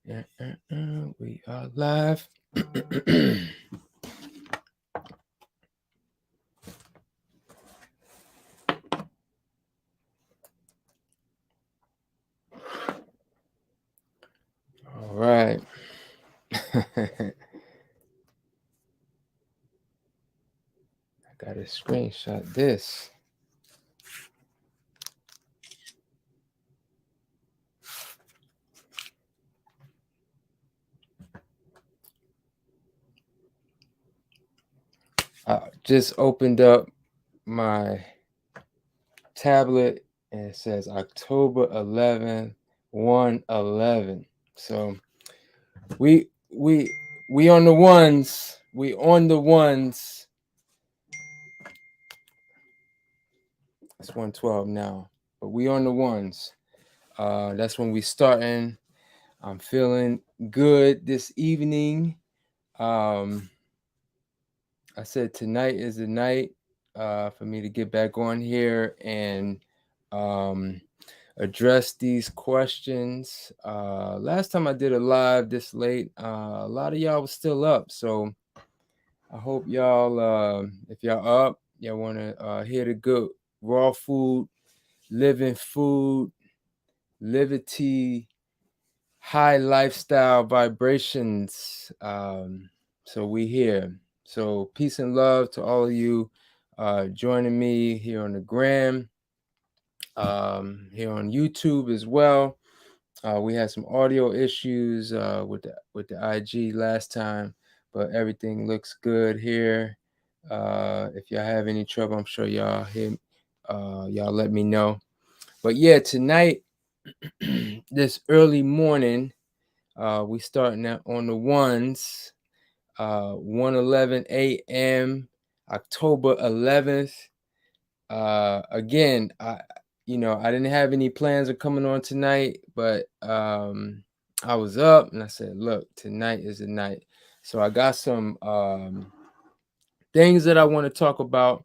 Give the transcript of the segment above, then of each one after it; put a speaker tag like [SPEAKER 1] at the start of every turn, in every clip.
[SPEAKER 1] We are live. All right. I gotta screenshot this. I just opened up my tablet and it says October 11th, 1/11. So we on the ones. We on the ones. It's 112 now, but we on the ones. That's when we starting. I'm feeling good this evening. I said tonight is the night for me to get back on here and address these questions. Last time I did a live this late, a lot of y'all was still up, so I hope y'all, if y'all up, y'all want to hear the good raw food, living food, liberty, high lifestyle vibrations. So we here. So peace and love to all of you joining me here on the gram, here on YouTube as well. We had some audio issues with the IG last time, but everything looks good here. If y'all have any trouble, I'm sure y'all y'all let me know. But yeah, tonight, this early morning, we starting out on the ones, 1:11 a.m., October 11th. Again, I didn't have any plans of coming on tonight, but I was up and I said, look, tonight is the night. So I got some things that I want to talk about.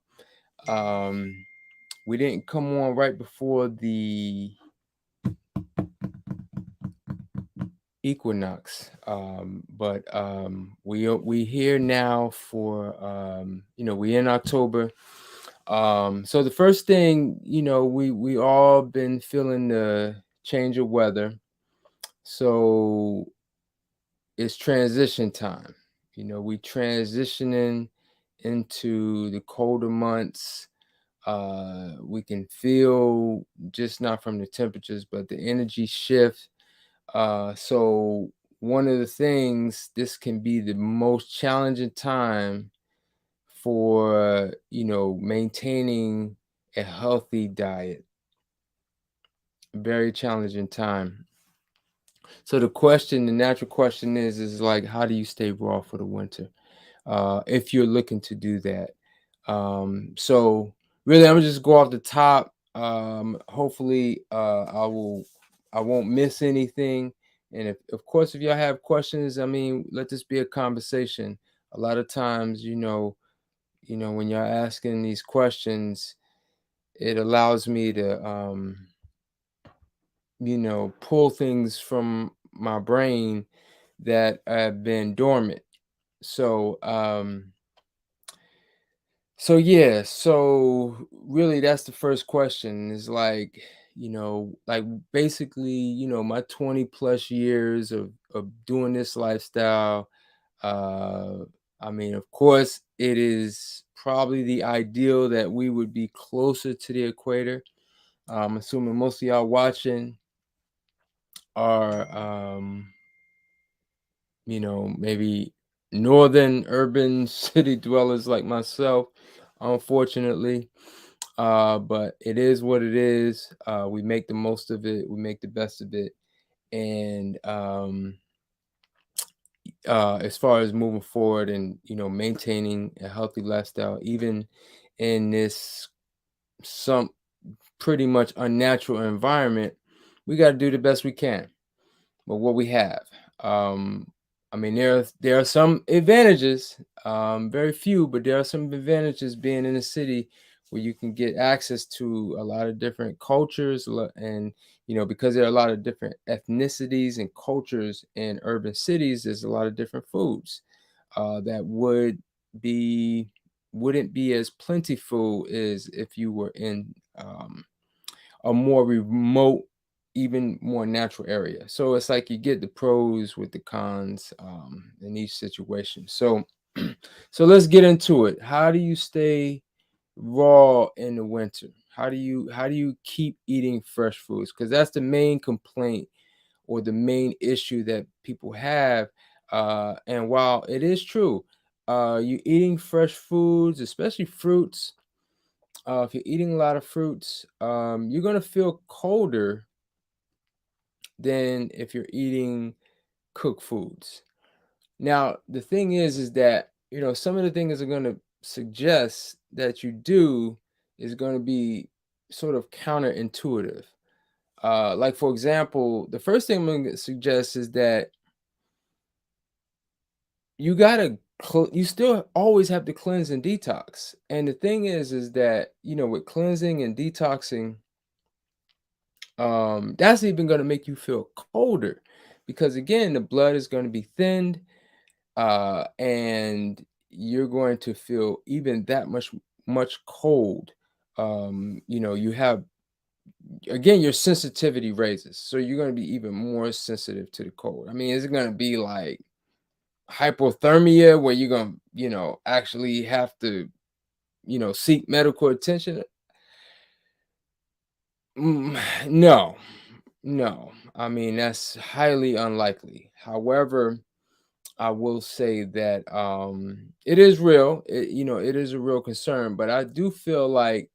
[SPEAKER 1] We didn't come on right before the equinox, but we here now for we in October. So the first thing, we all been feeling the change of weather, so it's transition time. We transitioning into the colder months. We can feel, just not from the temperatures, but the energy shift. So one of the things, this can be the most challenging time for, maintaining a healthy diet. Very challenging time. So the natural question is like, how do you stay raw for the winter? If you're looking to do that. So really, I'm gonna just go off the top. Hopefully, I won't miss anything. And of course, if y'all have questions, let this be a conversation. A lot of times, when y'all asking these questions, it allows me to, pull things from my brain that have been dormant. So, so really that's the first question is like, like basically, my 20 plus years of doing this lifestyle. Uh, of course, it is probably the ideal that we would be closer to the equator. I'm assuming most of y'all watching are, maybe northern urban city dwellers like myself, unfortunately. But it is what it is. We make the most of it. We make the best of it. And as far as moving forward and, maintaining a healthy lifestyle, even in this some pretty much unnatural environment, we got to do the best we can. But what we have, there are some advantages, very few, but there are some advantages being in a city where you can get access to a lot of different cultures, and because there are a lot of different ethnicities and cultures in urban cities, there's a lot of different foods that be wouldn't be as plentiful as if you were in a more remote, even more natural area. So it's like you get the pros with the cons in each situation. So, so let's get into it. How do you stay raw in the winter? How do you keep eating fresh foods? Because that's the main complaint or the main issue that people have. And while it is true, you eating fresh foods, especially fruits. If you're eating a lot of fruits, you're gonna feel colder than if you're eating cooked foods. Now, the thing is that some of the things are gonna suggest that you do is gonna be sort of counterintuitive. Like for example, the first thing I'm gonna suggest is that you gotta you still always have to cleanse and detox. And the thing is that with cleansing and detoxing, that's even going to make you feel colder because again the blood is going to be thinned, and you're going to feel even that much cold. You have, again, your sensitivity raises, so you're going to be even more sensitive to the cold. I mean, is it going to be like hypothermia where you're going to actually have to seek medical attention? Mm, no, no. I mean, that's highly unlikely. However, I will say that it is real. It is a real concern, but I do feel like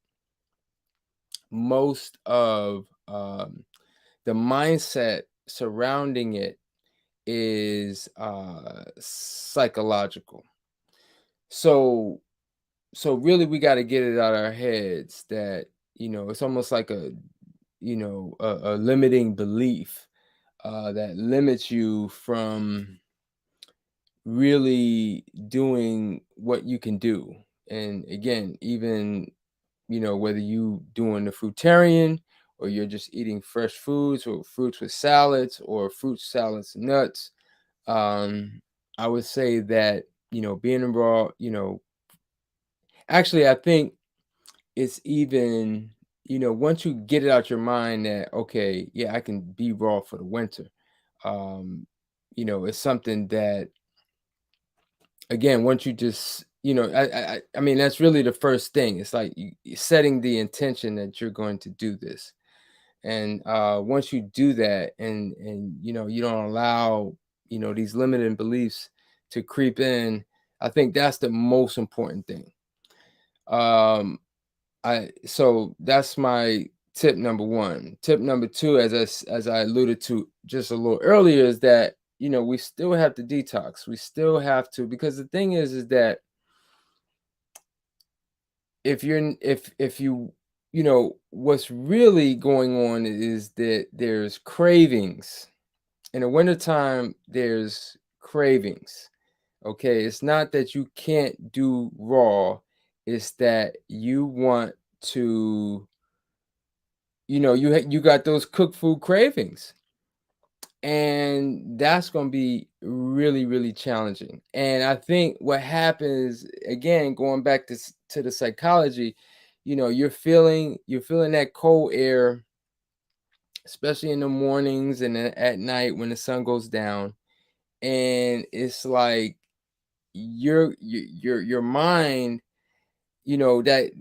[SPEAKER 1] most of the mindset surrounding it is psychological. So, so really, we got to get it out of our heads that it's almost like a limiting belief that limits you from really doing what you can do. And again, even whether you doing the fruitarian or you're just eating fresh foods or fruits with salads or fruit salads and nuts, um, I would say that being raw, actually, I think it's even once you get it out your mind that okay, yeah, I can be raw for the winter. um it's something that, again, once you just I mean, that's really the first thing. It's like you setting the intention that you're going to do this. And once you do that, and you don't allow these limiting beliefs to creep in, I think that's the most important thing. um so that's my tip number one. Tip number two, as I alluded to just a little earlier, is that we still have to detox. We still have to, because the thing is that if you what's really going on is that there's cravings in the wintertime. There's cravings. Okay, it's not that you can't do raw, it's that you want to, you got those cooked food cravings, and that's going to be really, really challenging. And I think what happens, again, going back to the psychology, you're feeling that cold air, especially in the mornings and then at night when the sun goes down, and it's like your mind, that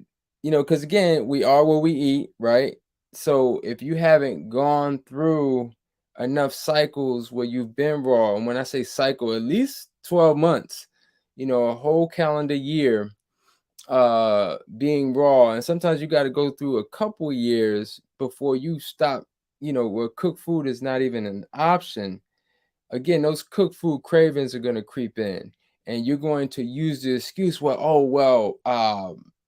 [SPEAKER 1] because again, we are what we eat, right? So if you haven't gone through enough cycles where you've been raw, and when I say cycle, at least 12 months, a whole calendar year being raw, and sometimes you got to go through a couple years before you stop, where cooked food is not even an option. Again, those cooked food cravings are going to creep in, and you're going to use the excuse, well, oh well,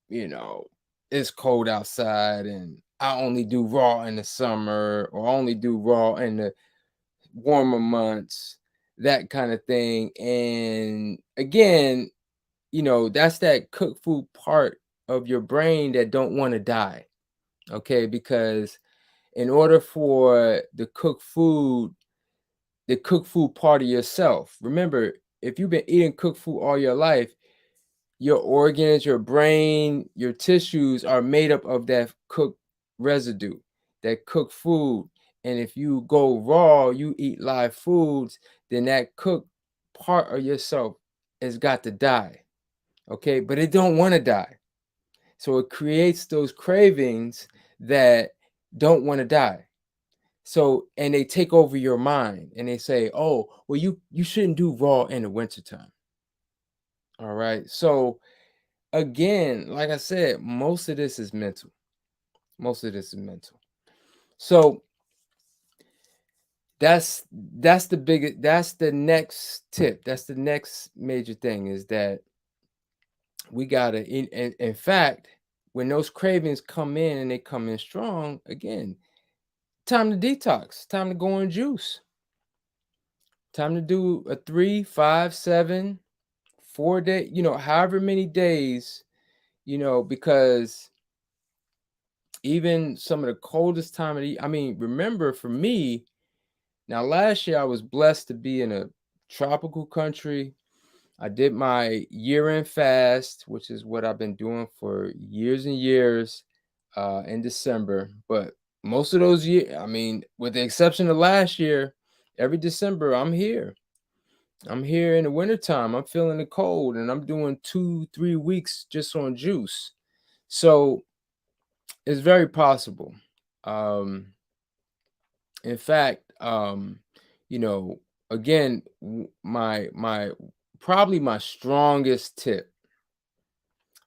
[SPEAKER 1] you know it's cold outside and I only do raw in the summer, or I only do raw in the warmer months, that kind of thing. And again, that's that cooked food part of your brain that don't want to die. Okay, because in order for the cooked food part of yourself, remember, if you've been eating cooked food all your life, your organs, your brain, your tissues are made up of that cooked residue, that cooked food. And if you go raw, you eat live foods, then that cooked part of yourself has got to die. Okay, but it don't want to die. So it creates those cravings that don't want to die. So, and they take over your mind and they say, oh, well, you shouldn't do raw in the wintertime. All right. So again, like I said, most of this is mental. Most of this is mental. So that's the biggest, that's the next tip. That's the next major thing, is that we gotta in fact, when those cravings come in and they come in strong, again, time to detox, time to go on juice, time to do a 3, 5, 7, 4 day, however many days, because even some of the coldest time of the, I mean, remember for me, now last year I was blessed to be in a tropical country. I did my year-end fast, which is what I've been doing for years and years, in December. But most of those years, I mean, with the exception of last year, every December I'm here. I'm here in the wintertime. I'm feeling the cold, and I'm doing 2, 3 weeks just on juice. So it's very possible. Um, in fact, you know, again, my probably my strongest tip,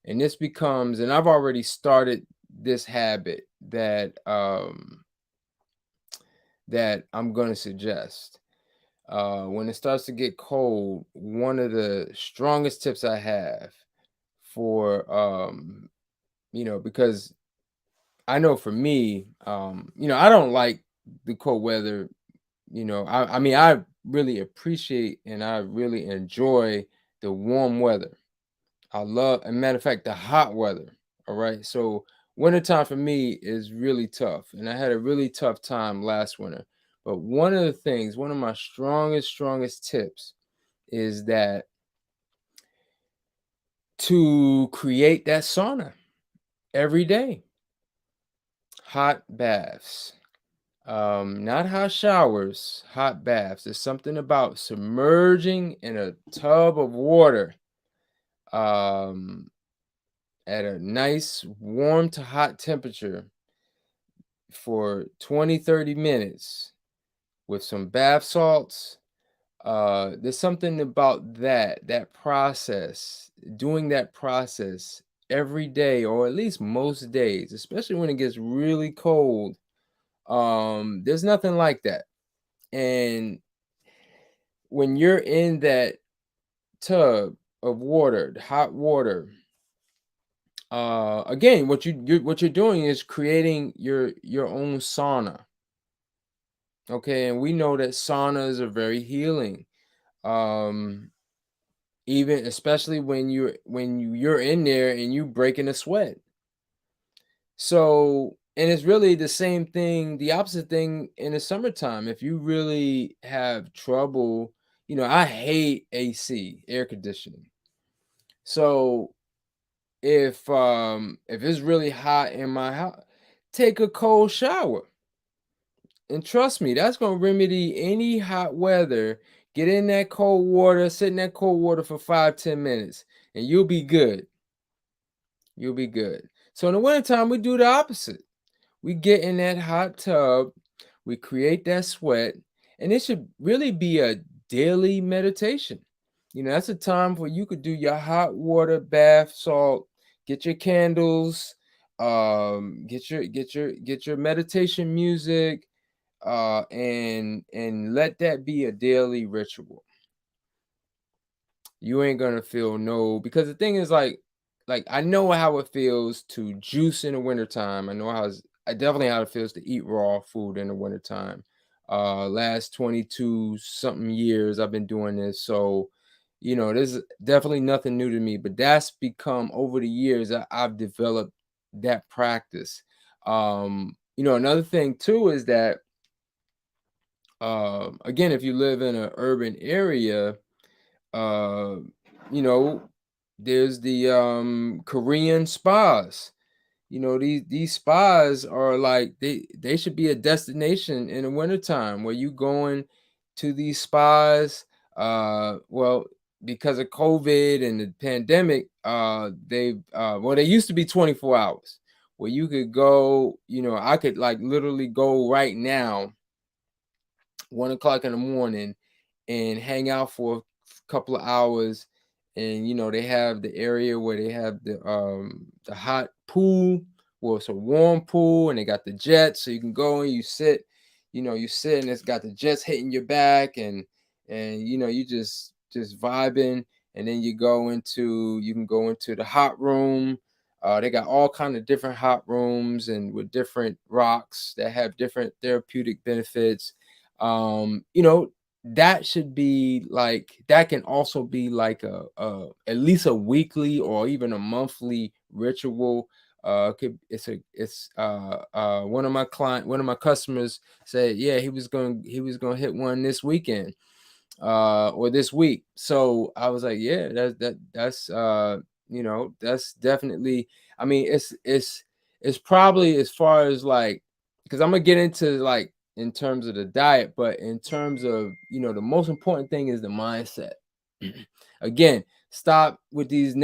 [SPEAKER 1] and this becomes, and I've already started this habit that I'm going to suggest. When it starts to get cold, one of the strongest tips I have for because I know for me, I don't like the cold weather. I mean, I really appreciate and I really enjoy the warm weather. I love, a matter of fact, the hot weather. All right. So wintertime for me is really tough. And I had a really tough time last winter. But one of the things, one of my strongest tips is that to create that sauna every day, hot baths. Not hot showers, hot baths. There's something about submerging in a tub of water um, at a nice warm to hot temperature for 20, 30 minutes with some bath salts. There's something about that process, doing that process every day, or at least most days, especially when it gets really cold. There's nothing like that. And when you're in that tub of water, hot water, again, what you're doing is creating your own sauna. Okay, and we know that saunas are very healing. Um, even especially when you're in there and you breaking a sweat. So, and it's really the same thing, the opposite thing in the summertime. If you really have trouble, I hate AC, air conditioning. So if it's really hot in my house, take a cold shower. And trust me, that's gonna remedy any hot weather. Get in that cold water, sit in that cold water for 5, 10 minutes, and you'll be good. You'll be good. So in the wintertime, we do the opposite. We get in that hot tub, we create that sweat, and it should really be a daily meditation. That's a time where you could do your hot water bath salt, get your candles, get your meditation music, and let that be a daily ritual. You ain't gonna feel no, because the thing is, like I know how it feels to juice in the wintertime. I definitely how it feels to eat raw food in the wintertime. Last 22 something years I've been doing this. So, This is definitely nothing new to me, but that's become over the years I've developed that practice. Another thing too is that again, if you live in an urban area, uh, you know, there's the Korean spas. These spas are like they should be a destination in the wintertime where you going to these spas. Well, because of COVID and the pandemic, they used to be 24 hours where you could go. I could like literally go right now, 1 o'clock in the morning, and hang out for a couple of hours. And they have the area where they have the hot pool. Well, it's a warm pool, and they got the jets, so you can go and you sit and it's got the jets hitting your back, and you just vibing. And then you can go into the hot room. They got all kind of different hot rooms and with different rocks that have different therapeutic benefits. um you know that should be like that can also be like a at least a weekly or even a monthly ritual. It's one of my customers said, yeah, he was going to hit one this weekend, or this week. So I was like, yeah, that's definitely. I mean, it's probably, as far as like, because I'm gonna get into like in terms of the diet, but in terms of the most important thing is the mindset. Again, stop with these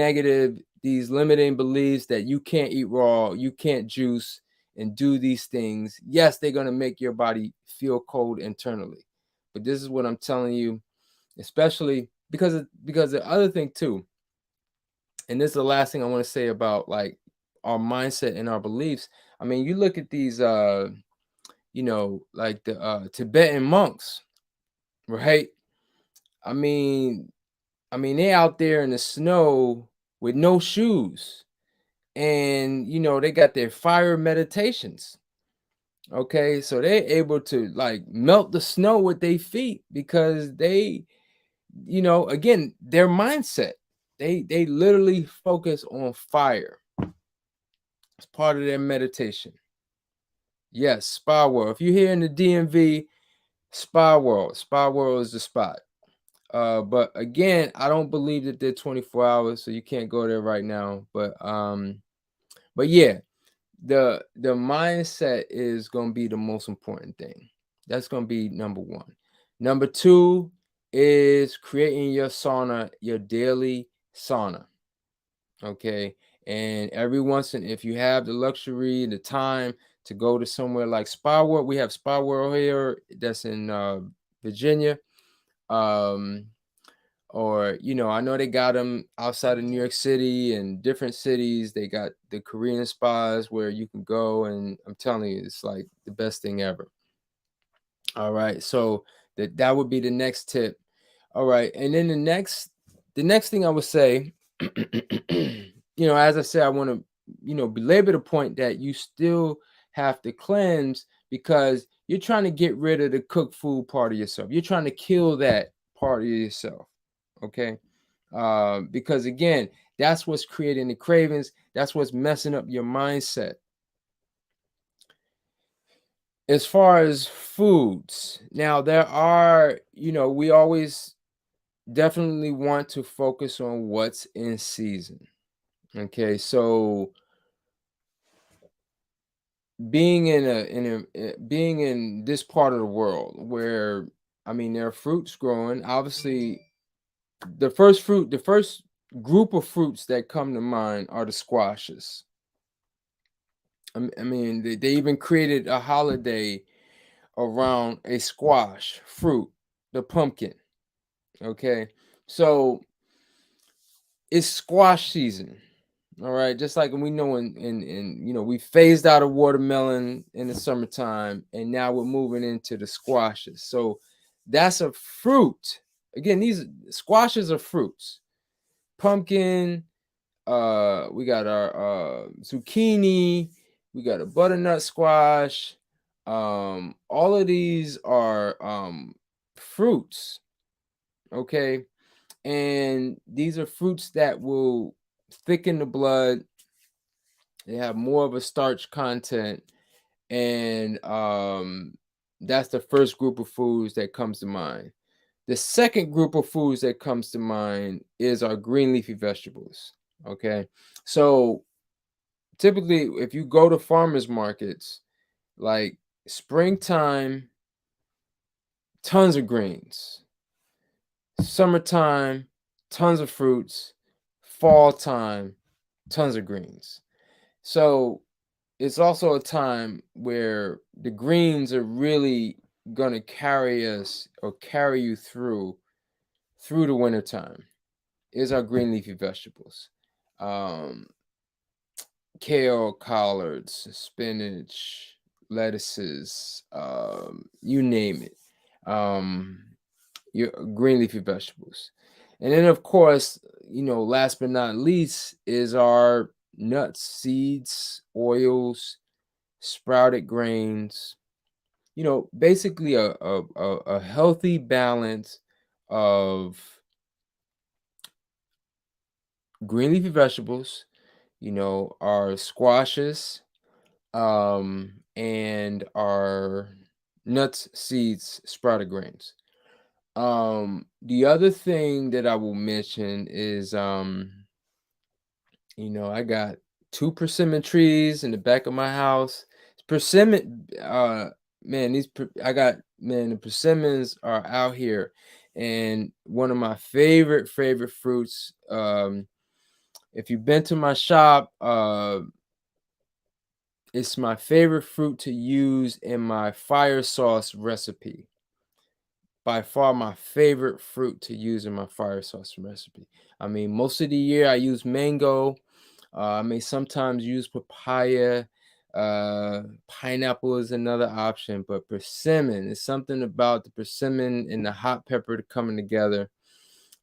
[SPEAKER 1] limiting beliefs that you can't eat raw, you can't juice and do these things. Yes, they're gonna make your body feel cold internally, but this is what I'm telling you, especially because the other thing too, and this is the last thing I want to say about like our mindset and our beliefs. I mean, you look at these like the Tibetan monks, right? I mean, they out there in the snow with no shoes, and they got their fire meditations. Okay, so they're able to like melt the snow with their feet because again, their mindset. They literally focus on fire. It's part of their meditation. Yes, Spa World. If you're here in the DMV, Spa World is the spot. But again, I don't believe that they're 24 hours, so you can't go there right now. But yeah, the mindset is gonna be the most important thing. That's gonna be number one. Number two is creating your sauna, your daily sauna. Okay. And every once in, if you have the luxury, the time to go to somewhere like Spa World, we have Spa World here that's in Virginia. Um, or I know they got them outside of New York City and different cities. They got the Korean spas where you can go, and I'm telling you, it's like the best thing ever. All right, so that would be the next tip. All right, and then the next thing I would say, as I said, I want to belabor the point that you still have to cleanse, because you're trying to get rid of the cooked food part of yourself. You're trying to kill that part of yourself. Okay, because again, that's what's creating the cravings. That's what's messing up your mindset. As far as foods, now there are, we always definitely want to focus on what's in season. Okay, so being in this part of the world where, I mean, there are fruits growing. Obviously, the first group of fruits that come to mind are the squashes. I mean, they even created a holiday around a squash fruit, the pumpkin. Okay, so it's squash season. All right, just like we know we phased out of watermelon in the summertime, and now we're moving into the squashes. So that's a fruit. Again, these squashes are fruits. Pumpkin, we got our zucchini, we got a butternut squash. All of these are fruits. Okay. And these are fruits that will thicken the blood. They have more of a starch content, and that's the first group of foods that comes to mind. The second group of foods that comes to mind is our green leafy vegetables. Okay, so typically, if you go to farmers markets, like springtime, tons of greens. Summertime, tons of fruits. Fall time, tons of greens. So it's also a time where the greens are really gonna carry us or carry you through the wintertime. Is our green leafy vegetables. Um, Kale, collards, spinach, lettuces, you name it. Um, your green leafy vegetables. And then, of course, last but not least is our nuts, seeds, oils, sprouted grains. Basically a healthy balance of green leafy vegetables, our squashes, and our nuts, seeds, sprouted grains. The other thing that I will mention is, I got two persimmon trees in the back of my house. Persimmon, man, I got, man, the persimmons are out here, and one of my favorite fruits. If you've been to my shop, it's my favorite fruit to use in my fire sauce recipe. By far my favorite fruit to use in my fire sauce recipe. I mean, most of the year I use mango. I may sometimes use papaya. Pineapple is another option, but persimmon is something about the persimmon and the hot pepper coming together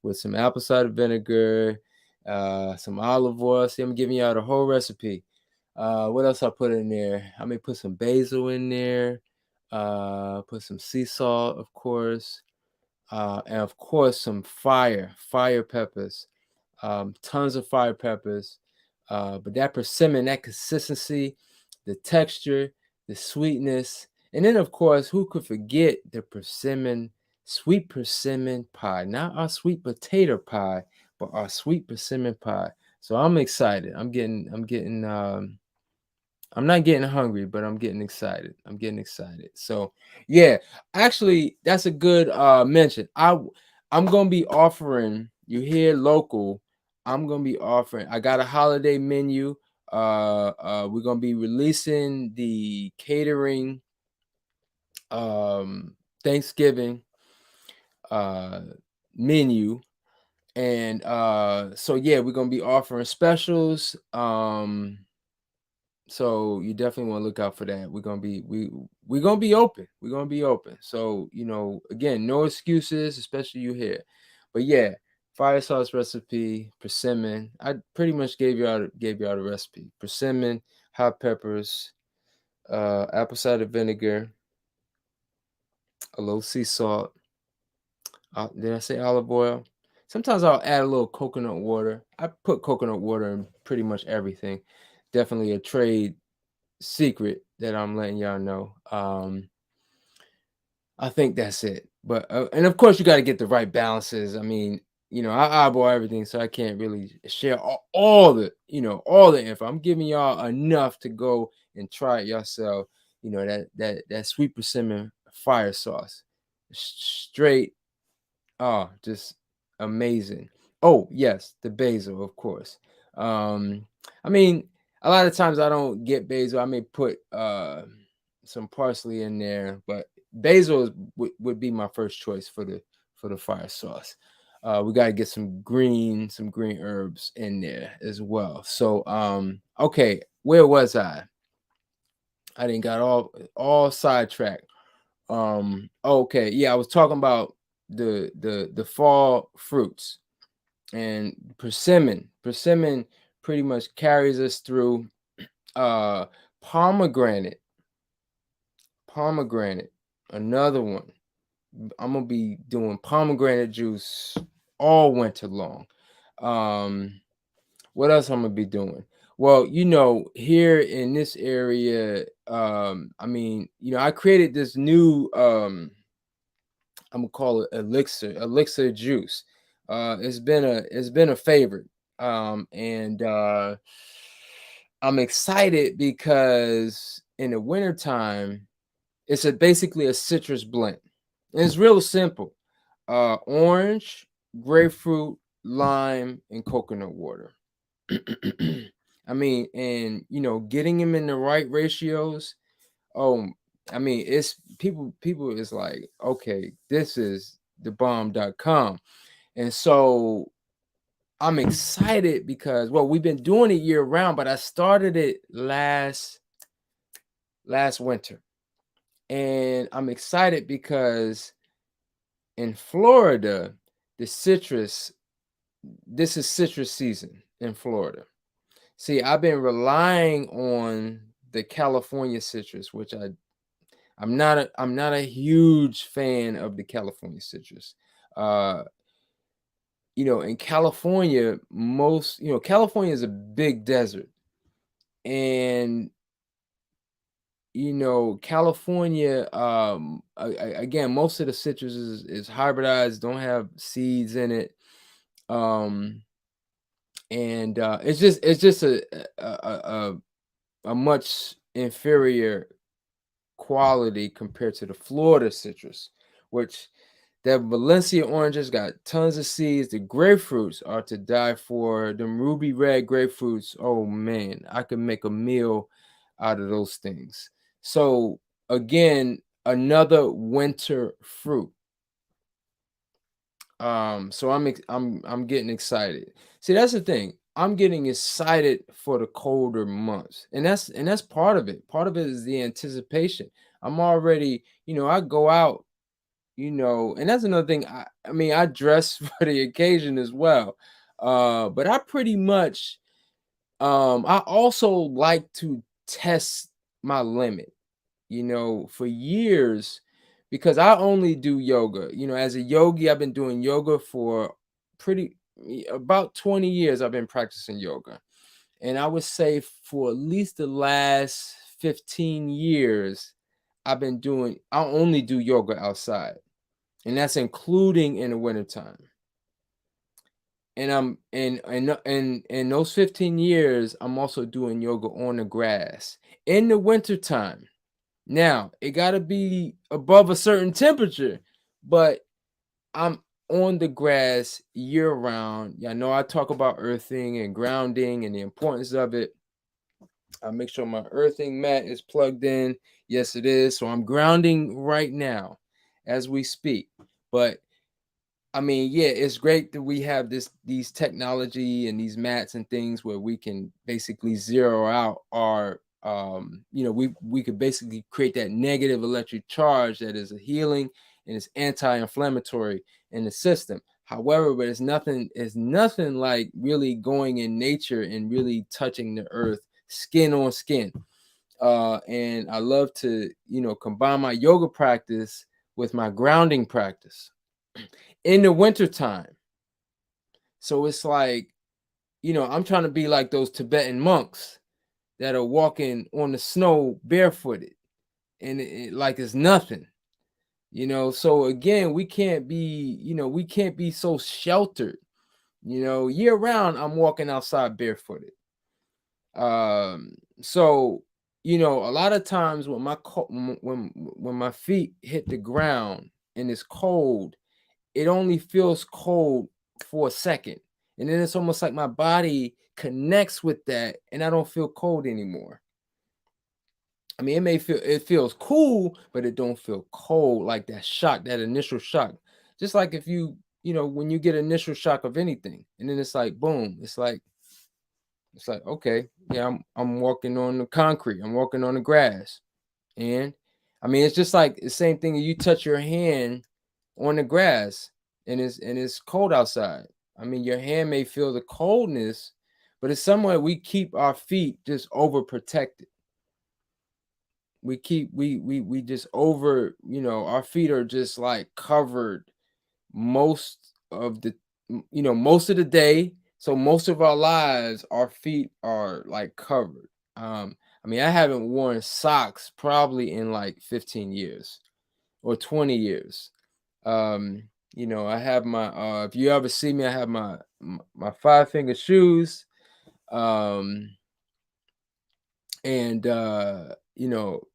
[SPEAKER 1] with some apple cider vinegar, some olive oil. See, I'm giving y'all the whole recipe. What else I put in there? I may put some basil in there. Put some sea salt, of course, and of course some fire peppers, tons of fire peppers. But that persimmon, that consistency, the texture, the sweetness, and then of course, who could forget the persimmon, sweet persimmon pie? Not our sweet potato pie, but our sweet persimmon pie. So I'm excited. I'm not getting hungry, but I'm getting excited. I'm getting excited. So, yeah, actually, that's a good mention. I'm gonna be offering you here local. I'm gonna be offering. I got a holiday menu. We're gonna be releasing the catering um Thanksgiving uh menu, and so yeah, we're gonna be offering specials. So you definitely want to look out for that. We're gonna be open. We're gonna be open. So again, no excuses, especially you here. But yeah, fire sauce recipe, persimmon. I pretty much gave y'all the recipe. Persimmon, hot peppers, apple cider vinegar, a little sea salt. Did I say olive oil? Sometimes I'll add a little coconut water. I put coconut water in pretty much everything. Definitely a trade secret that I'm letting y'all know. I think that's it. But and of course you got to get the right balances. I mean, I eyeball everything, so I can't really share all the info. I'm giving y'all enough to go and try it yourself. That sweet persimmon fire sauce, straight. Oh, just amazing. Oh, yes, the basil, of course. I mean, a lot of times I don't get basil. I may put some parsley in there, but basil would be my first choice for the fire sauce. We got to get some green herbs in there as well. So, okay, where was I? I didn't got all sidetracked. Okay, yeah, I was talking about the fall fruits, and persimmon pretty much carries us through. uh pomegranate pomegranate, another one. I'm gonna be doing pomegranate juice all winter long. Um, what else I'm gonna be doing? Well, here in this area, I mean, I created this new I'm gonna call it elixir juice. It's been a favorite. And I'm excited because in the wintertime, it's basically a citrus blend. And it's real simple. Orange, grapefruit, lime, and coconut water. I mean, and getting them in the right ratios. Oh, I mean, it's people is like, okay, this is the bomb.com. And so I'm excited because, well, we've been doing it year round, but I started it last winter. And I'm excited because in Florida, the citrus, this is citrus season in Florida. See, I've been relying on the California citrus, which I'm not a huge fan of the California citrus. Uh, in California, California is a big desert, and California, again, most of the citrus is hybridized, don't have seeds in it. Um, and it's just a much inferior quality compared to the Florida citrus, which that Valencia oranges got tons of seeds. The grapefruits are to die for. Them ruby red grapefruits, oh man, I could make a meal out of those things. So again, another winter fruit. So I'm getting excited. See, that's the thing. I'm getting excited for the colder months. And that's part of it. Part of it is the anticipation. I'm already, I go out, and that's another thing. I mean, I dress for the occasion as well. But I pretty much I also like to test my limit, for years, because I only do yoga. As a yogi, I've been doing yoga for about 20 years. I've been practicing yoga. And I would say for at least the last 15 years, I only do yoga outside. And that's including in the wintertime. And I'm and those 15 years, I'm also doing yoga on the grass in the wintertime. Now, it gotta be above a certain temperature, but I'm on the grass year round. Yeah, I know I talk about earthing and grounding and the importance of it. I make sure my earthing mat is plugged in. Yes, it is. So I'm grounding right now as we speak. But I mean, yeah, it's great that we have these technology and these mats and things where we can basically zero out our we could basically create that negative electric charge that is a healing and it's anti-inflammatory in the system. However, but it's nothing like really going in nature and really touching the earth skin on skin. And I love to, combine my yoga practice with my grounding practice in the wintertime. So it's like, I'm trying to be like those Tibetan monks that are walking on the snow barefooted and like it's nothing, So again, we can't be so sheltered, year round. I'm walking outside barefooted. So, a lot of times when when my feet hit the ground and it's cold, it only feels cold for a second. And then it's almost like my body connects with that and I don't feel cold anymore. I mean, it feels cool, but it don't feel cold like that shock, that initial shock. Just like if when you get initial shock of anything, and then it's like boom, it's like okay, yeah, I'm walking on the concrete, I'm walking on the grass. And I mean, it's just like the same thing. You touch your hand on the grass and it's cold outside. I mean, your hand may feel the coldness, but it's somewhere we keep our feet just overprotected. We just our feet are just like covered most of the most of the day. So most of our lives, our feet are like covered. I mean, I haven't worn socks probably in like 15 years or 20 years. Um, I have my if you ever see me, I have my 5 finger shoes. Um, and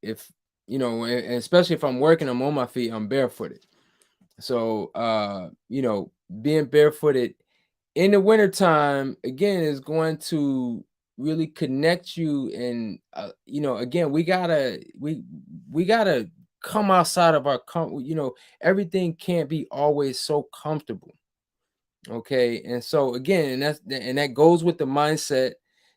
[SPEAKER 1] if and especially if I'm working, I'm on my feet, I'm barefooted. So being barefooted in the wintertime again is going to really connect you. And again, we gotta come outside of our everything can't be always so comfortable. Okay. And so again, and that goes with the mindset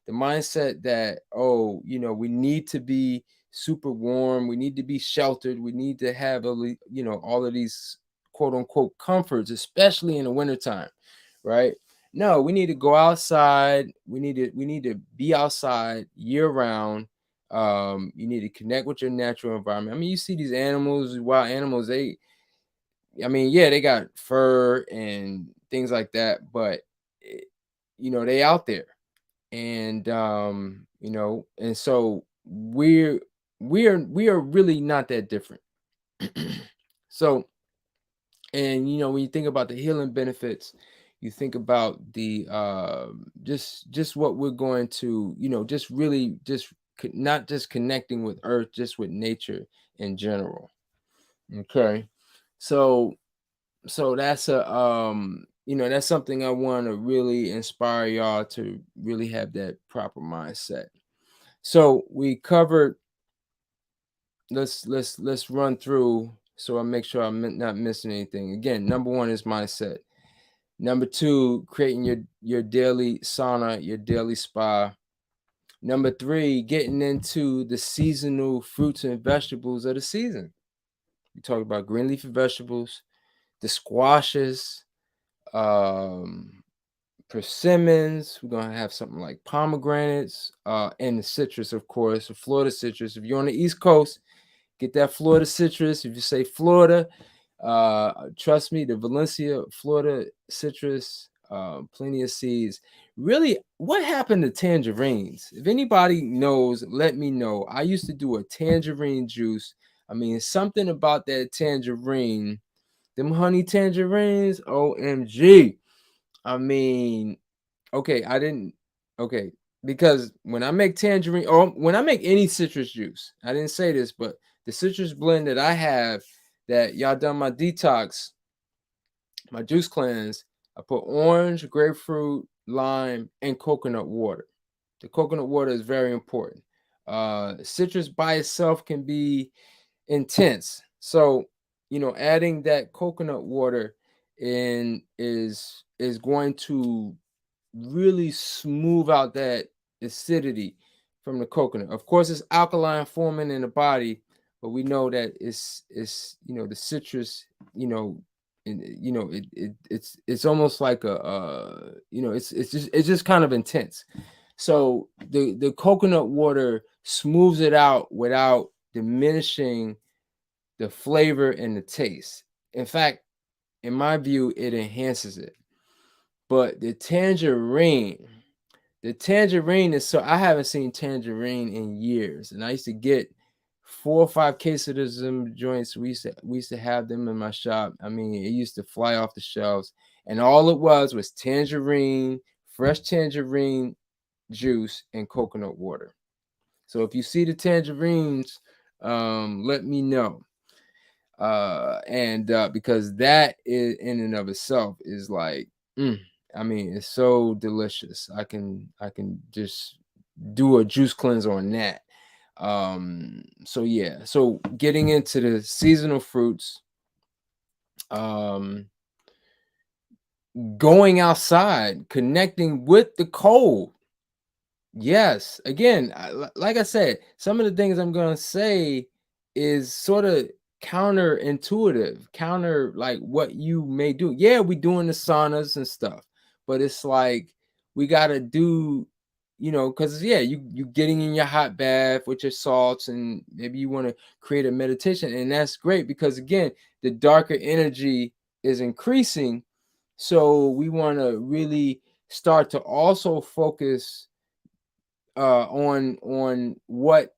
[SPEAKER 1] that, oh, we need to be super warm, we need to be sheltered, we need to have all of these quote unquote comforts, especially in the wintertime, right? No, we need to go outside. We need to be outside year round. You need to connect with your natural environment. I mean, you see these animals, wild animals, I mean, yeah, they got fur and things like that, but eh, they out there. And and so we are really not that different. So, and when you think about the healing benefits, you think about the just what we're going to, just really just not just connecting with earth, just with nature in general. Okay. So that's that's something I want to really inspire y'all to really have that proper mindset. So we covered, let's run through so I make sure I'm not missing anything. Again, number one is mindset. Number two, creating your daily sauna, your daily spa. Number three, getting into the seasonal fruits and vegetables of the season. We talk about green leafy vegetables, the squashes, um persimmons. We're gonna have something like pomegranates, and the citrus, of course, the Florida citrus. If you're on the East Coast, get that Florida citrus. If you say Florida, trust me, the Valencia, Florida citrus, plenty of seeds. Really, what happened to tangerines? If anybody knows, let me know. I used to do a tangerine juice. I mean, something about that tangerine, them honey tangerines, OMG. I mean, okay, I didn't. Okay, because when I make tangerine, or when I make any citrus juice, I didn't say this, but the citrus blend that I have, that y'all done my detox, my juice cleanse, I put orange, grapefruit, lime, and coconut water. The coconut water is very important. Citrus by itself can be intense, so adding that coconut water in is going to really smooth out that acidity from the coconut. Of course, it's alkaline forming in the body, but we know that it's the citrus, it's almost like it's just kind of intense. So the coconut water smooths it out without diminishing the flavor and the taste. In fact, in my view, it enhances it. But the tangerine is, so I haven't seen tangerine in years, and I used to get 4 or 5 cases of them joints. We used to have them in my shop. I mean, it used to fly off the shelves, and all it was tangerine, fresh tangerine juice, and coconut water. So if you see the tangerines, let me know. And because that is in and of itself is like, I mean, it's so delicious. I can just do a juice cleanse on that. So yeah, so getting into the seasonal fruits, um going outside, connecting with the cold. Yes. Again, like I said, some of the things I'm gonna say is sort of counterintuitive, counter like what you may do. Yeah, we doing the saunas and stuff, but it's like we gotta do, because yeah, you getting in your hot bath with your salts, and maybe you want to create a meditation, and that's great because again, the darker energy is increasing, So we want to really start to also focus on what,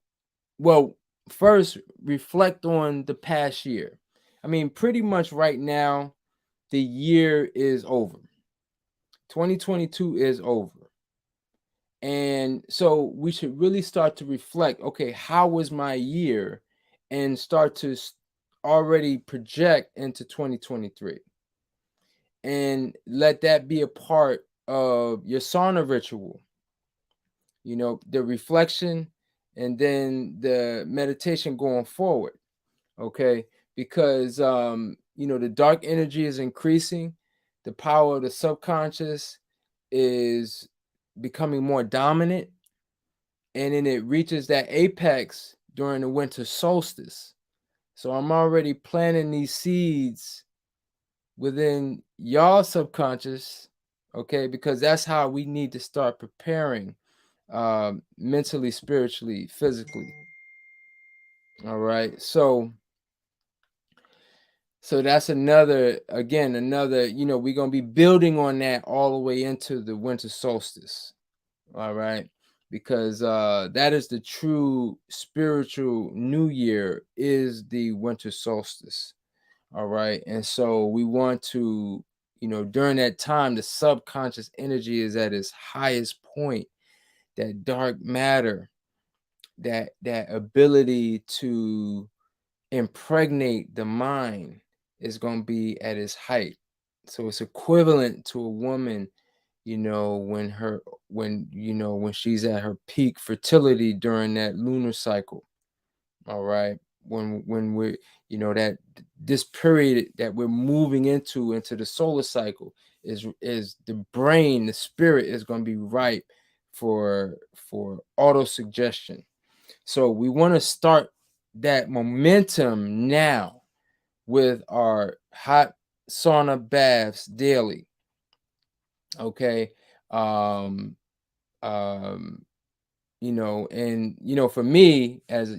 [SPEAKER 1] well, first reflect on the past year. I mean, pretty much right now, the year is over. 2022 is over. And so we should really start to reflect, okay, how was my year? And start to already project into 2023. And let that be a part of your sauna ritual, the reflection and then the meditation going forward. Okay, because the dark energy is increasing, the power of the subconscious is becoming more dominant, and then it reaches that apex during the winter solstice. So I'm already planting these seeds within y'all subconscious, okay, because that's how we need to start preparing, mentally, spiritually, physically. All right, so that's another, we're going to be building on that all the way into the winter solstice. All right. Because that is the true spiritual new year, is the winter solstice. All right. And so we want to, during that time, the subconscious energy is at its highest point. That dark matter, that ability to impregnate the mind is going to be at its height. So it's equivalent to a woman, when she's at her peak fertility during that lunar cycle. All right. When we're, that this period that we're moving into the solar cycle, is the brain, the spirit is going to be ripe for auto suggestion. So we want to start that momentum now with our hot sauna baths daily. Okay. Um, um, and for me, as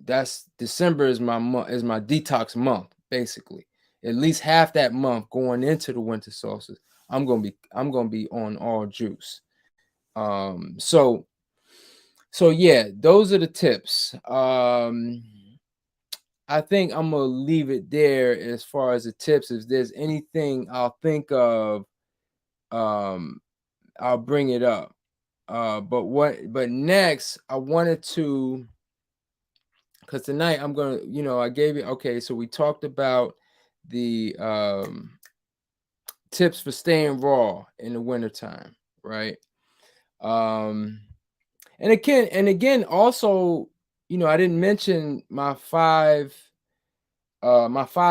[SPEAKER 1] that's December is my month, is my detox month, basically. At least half that month going into the winter solstice, I'm gonna be on all juice. So yeah, those are the tips. I think I'm gonna leave it there as far as the tips. If there's anything I'll think of, um, I'll bring it up. But next I wanted to, because tonight I'm gonna, I gave you, okay, so we talked about the tips for staying raw in the wintertime, right? Um, and again, also, I didn't mention my five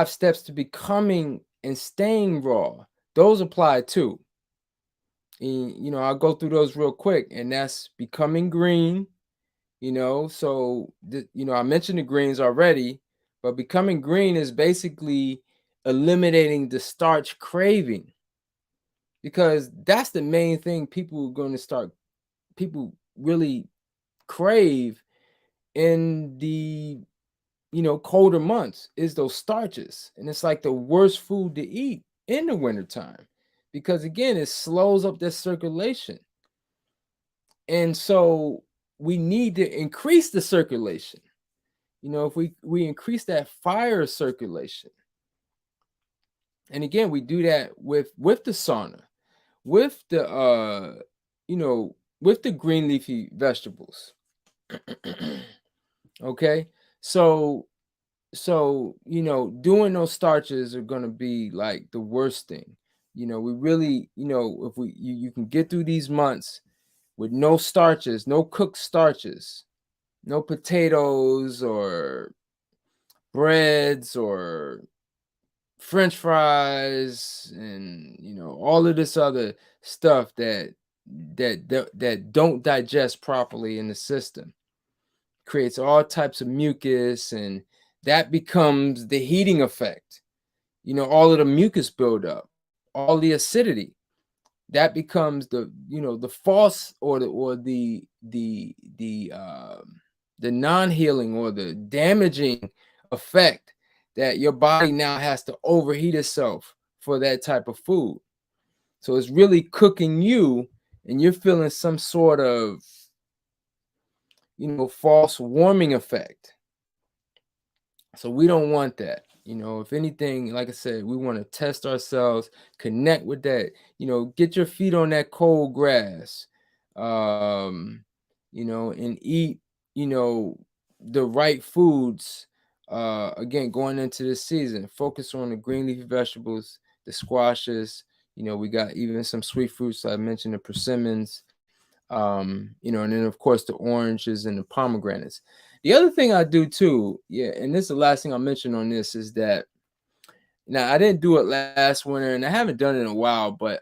[SPEAKER 1] steps to becoming and staying raw. Those apply too. And, I'll go through those real quick, and that's becoming green. So I mentioned the greens already, but becoming green is basically eliminating the starch craving, because that's the main thing people really crave in the colder months, is those starches. And it's like the worst food to eat in the wintertime, because again, it slows up their circulation. And so we need to increase the circulation. If we increase that fire circulation, and again, we do that with the sauna, with the with the green leafy vegetables. Okay, so doing those starches are going to be like the worst thing. We really, if you can get through these months with no starches, no cooked starches, no potatoes or breads or french fries, and all of this other stuff that don't digest properly in the system, creates all types of mucus, and that becomes the heating effect. All of the mucus buildup, all the acidity, that becomes the false, or the non-healing, or the damaging effect, that your body now has to overheat itself for that type of food. So it's really cooking you, and you're feeling some sort of, false warming effect. So we don't want that. If anything, like I said, we want to test ourselves, connect with that, get your feet on that cold grass, um, and eat, you know, the right foods. Again, going into this season, focus on the green leafy vegetables, the squashes. We got even some sweet fruits. I mentioned the persimmons, and then of course the oranges and the pomegranates. The other thing I do too, yeah, and this is the last thing I'll mention on this is that now I didn't do it last winter and I haven't done it in a while, but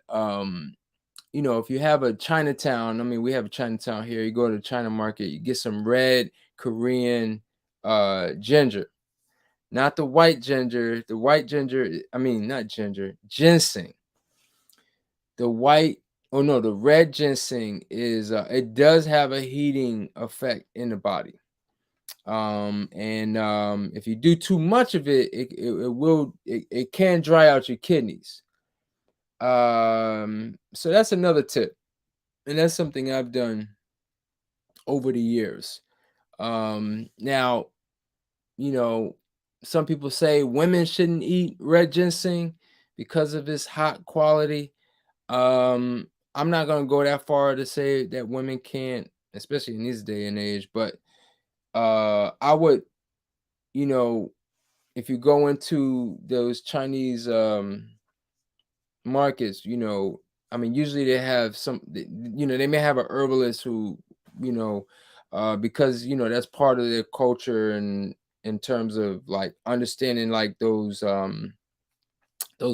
[SPEAKER 1] if you have a Chinatown, I mean we have a Chinatown here, you go to the China market, you get some red Korean ginger. Not the white ginger. The white ginger, I mean not ginger, ginseng. The white, oh no, the red ginseng is it does have a heating effect in the body. And if you do too much of it, it can dry out your kidneys. So that's another tip, and that's something I've done over the years. Now, you know, some people say women shouldn't eat red ginseng because of its hot quality. I'm not gonna go that far to say that women can't, especially in this day and age, but I would, you know, if you go into those Chinese markets, I mean, usually they have they may have a herbalist who, you know, because that's part of their culture and in terms of like understanding like those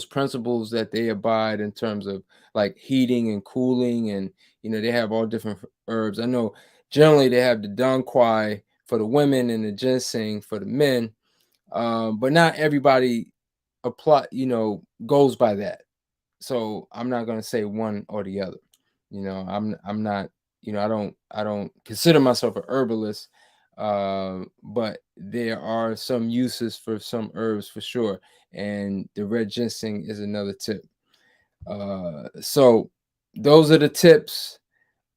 [SPEAKER 1] principles that they abide in terms of like heating and cooling, and they have all different herbs. I know generally they have the dong quai for the women and the ginseng for the men, but not everybody goes by that. So I'm not going to say one or the other. I'm not, I don't consider myself a herbalist, but there are some uses for some herbs for sure, and the red ginseng is another tip. So those are the tips.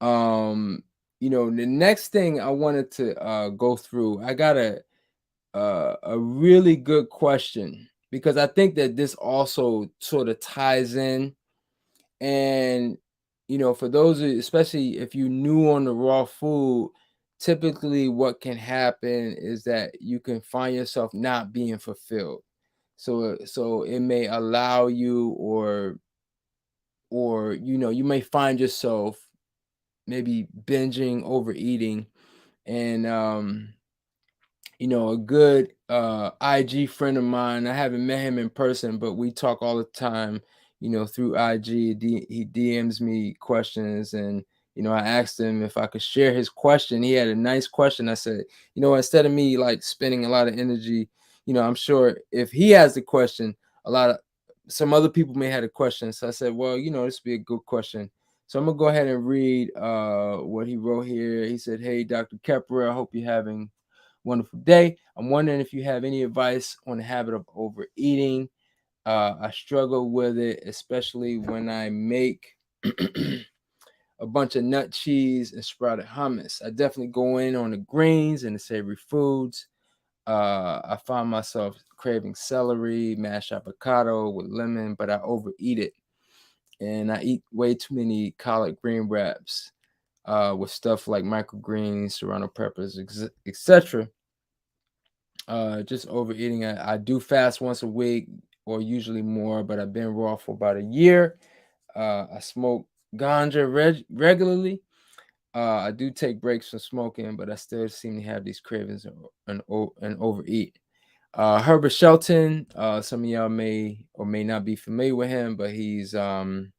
[SPEAKER 1] The next thing I wanted to go through, I got a really good question because I think that this also sort of ties in. And for those especially if you new on the raw food, typically what can happen is that you can find yourself not being fulfilled. So it may allow you, or you may find yourself maybe binging, overeating, and a good IG friend of mine. I haven't met him in person, but we talk all the time, through IG. He DMs me questions, and I asked him if I could share his question. He had a nice question. I said, instead of me like spending a lot of energy, I'm sure if he has the question, a lot of some other people may have a question. So I said, well, this would be a good question. So I'm gonna go ahead and read what he wrote here. He said, "Hey, Dr. Kepper, I hope you're having wonderful day. I'm wondering if you have any advice on the habit of overeating. I struggle with it, especially when I make a bunch of nut cheese and sprouted hummus. I definitely go in on the greens and the savory foods. I find myself craving celery, mashed avocado with lemon, but I overeat it. And I eat way too many collard green wraps with stuff like microgreens, serrano peppers, etc. Just overeating. I do fast once a week or usually more, but I've been raw for about a year. I smoke ganja regularly. I do take breaks from smoking, but I still seem to have these cravings and overeat. Herbert Shelton, some of y'all may or may not be familiar with him, but he's um,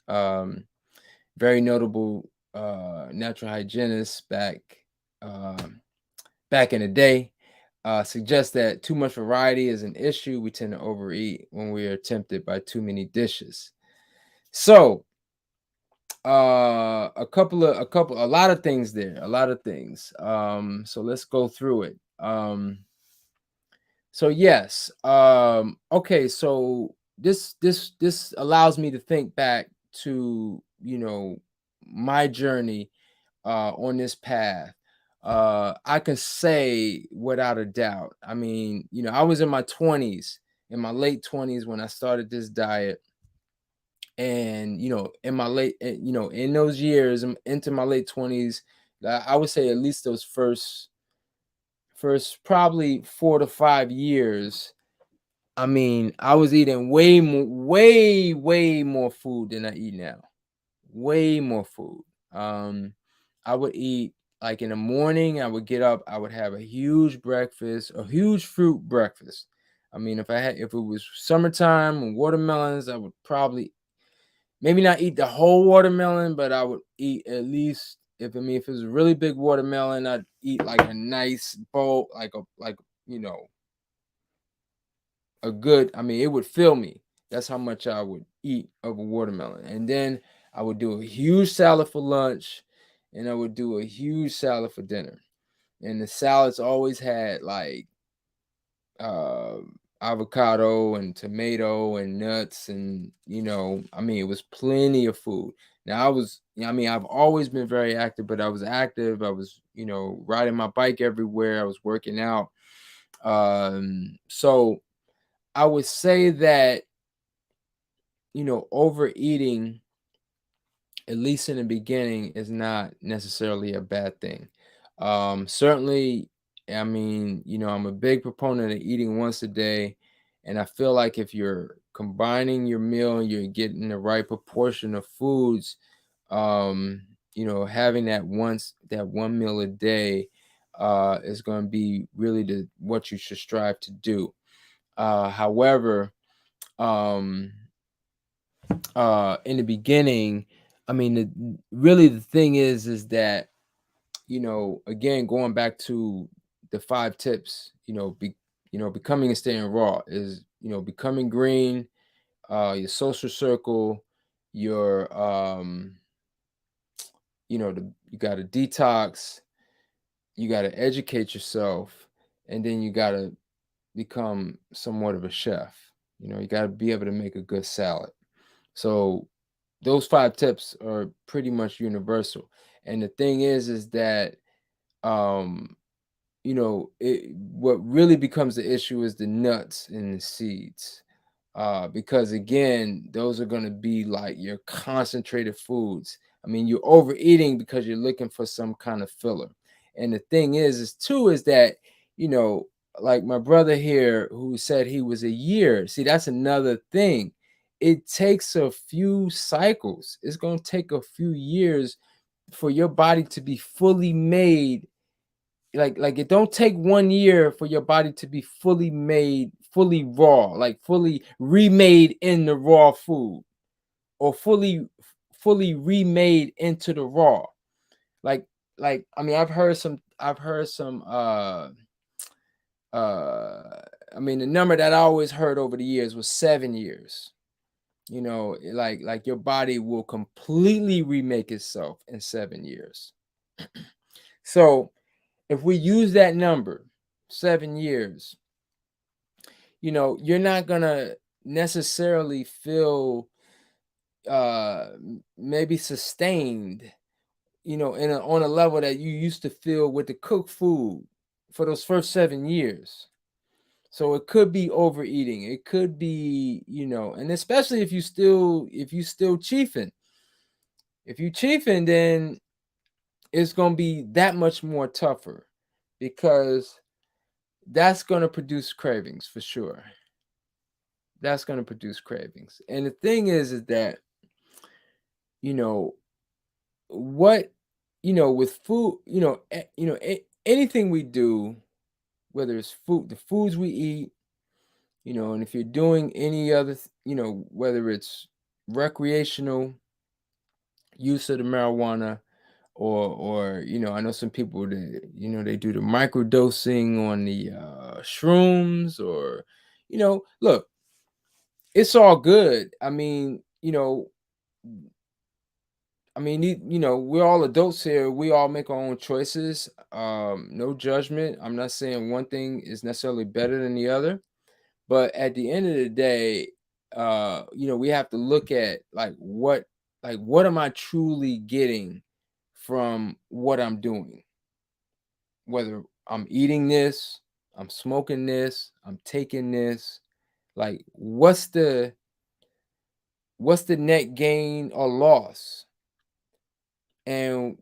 [SPEAKER 1] very notable natural hygienist back in the day. Suggests that too much variety is an issue. We tend to overeat when we are tempted by too many dishes. So, a lot of things there, a lot of things. So let's go through it. So yes. Okay. So this allows me to think back to, my journey on this path. I can say without a doubt. I mean, I was in my 20s, in my late 20s when I started this diet. And in my in those years, into my late 20s, I would say at least those first probably 4 to 5 years. I mean, I was eating way more food than I eat now. Way more food. I would eat, like, in the morning. I would get up. I would have a huge breakfast, a huge fruit breakfast. I mean, if it was summertime and watermelons, I would probably maybe not eat the whole watermelon, but I would eat at least, if it was a really big watermelon, I'd eat like a nice bowl, like you know a good. I mean, it would fill me. That's how much I would eat of a watermelon, and then I would do a huge salad for lunch, and I would do a huge salad for dinner. And the salads always had like uh, avocado and tomato and nuts, and I mean, it was plenty of food. Now I mean, I've always been very active, but I was active. I was, riding my bike everywhere. I was working out. So I would say that, overeating, at least in the beginning, is not necessarily a bad thing. Certainly, I mean, I'm a big proponent of eating once a day, and I feel like if you're combining your meal and you're getting the right proportion of foods, having that one meal a day is going to be really what you should strive to do. However, um, in the beginning, I mean, really the thing is that, again, going back to the 5 tips, becoming and staying raw is, becoming green, your social circle, your you got to detox, you got to educate yourself, and then you got to become somewhat of a chef. You got to be able to make a good salad. So those 5 tips are pretty much universal. And the thing is that, um, what really becomes the issue is the nuts and the seeds. Because again, those are going to be like your concentrated foods. I mean, you're overeating because you're looking for some kind of filler. And the thing is that, you know, like my brother here who said he was a year. See, that's another thing. It takes a few cycles. It's going to take a few years for your body to be fully made. Like it don't take 1 year for your body to be fully made, fully raw, like fully remade in the raw food, or fully remade into the raw. Like I mean, I've heard some I mean, the number that I always heard over the years was 7 years. Like your body will completely remake itself in 7 years. So if we use that number, 7 years, you're not gonna necessarily feel maybe sustained, on a level that you used to feel with the cooked food for those first 7 years. So it could be overeating. It could be, and especially if you still chiefing. If you chiefing, then it's gonna be that much more tougher, because that's gonna produce cravings for sure. That's gonna produce cravings. And the thing is that, you know, what with food, anything we do, whether it's food, the foods we eat, and if you're doing any other whether it's recreational use of the marijuana, or I know some people that, they do the microdosing on the shrooms, or look, it's all good. I mean, we're all adults here. We all make our own choices. No judgment. I'm not saying one thing is necessarily better than the other, but at the end of the day, we have to look at what am I truly getting from what I'm doing? Whether I'm eating this, I'm smoking this, I'm taking this, like what's the net gain or loss? And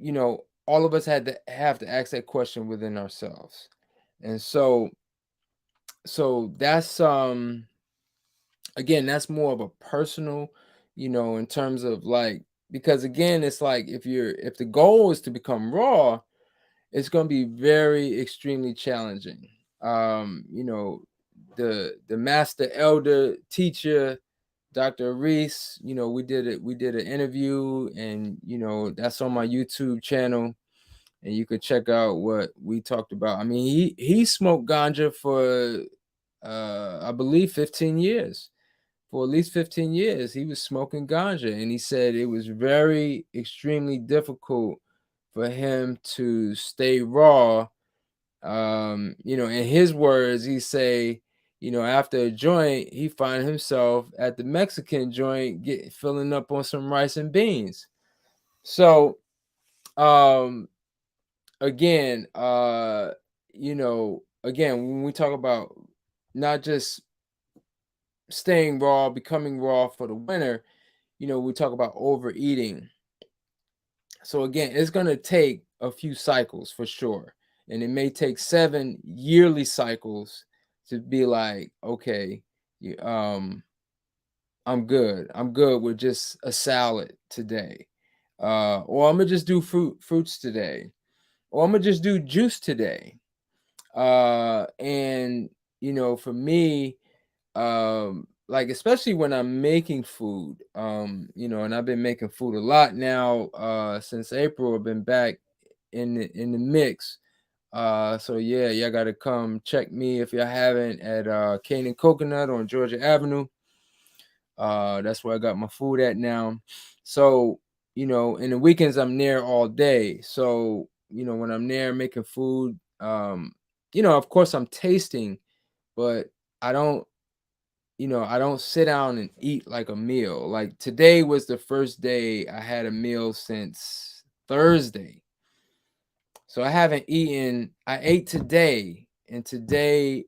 [SPEAKER 1] all of us had to have to ask that question within ourselves. And so that's again, that's more of a personal, in terms of like, because again, it's like if the goal is to become raw, it's going to be very extremely challenging. The master elder teacher, Dr. Reese, we did an interview, and that's on my YouTube channel, and you could check out what we talked about. I mean, he smoked ganja for I believe 15 years. For at least 15 years, he was smoking ganja, and he said it was very extremely difficult for him to stay raw. In his words, he say, after a joint, he find himself at the Mexican joint filling up on some rice and beans. So, um, again, again, when we talk about not just staying raw, becoming raw for the winter, we talk about overeating. So again, it's going to take a few cycles for sure. And it may take 7 yearly cycles to be like, okay, I'm good. I'm good with just a salad today. Or I'm gonna just do fruits today. Or I'm gonna just do juice today. And for me, like especially when I'm making food, and I've been making food a lot now, since April. I've been back in the mix. So yeah, y'all gotta come check me if y'all haven't at Cane and Coconut on Georgia Avenue. That's where I got my food at now. So, in the weekends I'm there all day. So, when I'm there making food, of course I'm tasting, but I don't, I don't sit down and eat like a meal. Like today was the first day I had a meal since Thursday. So I haven't eaten. I ate today, and today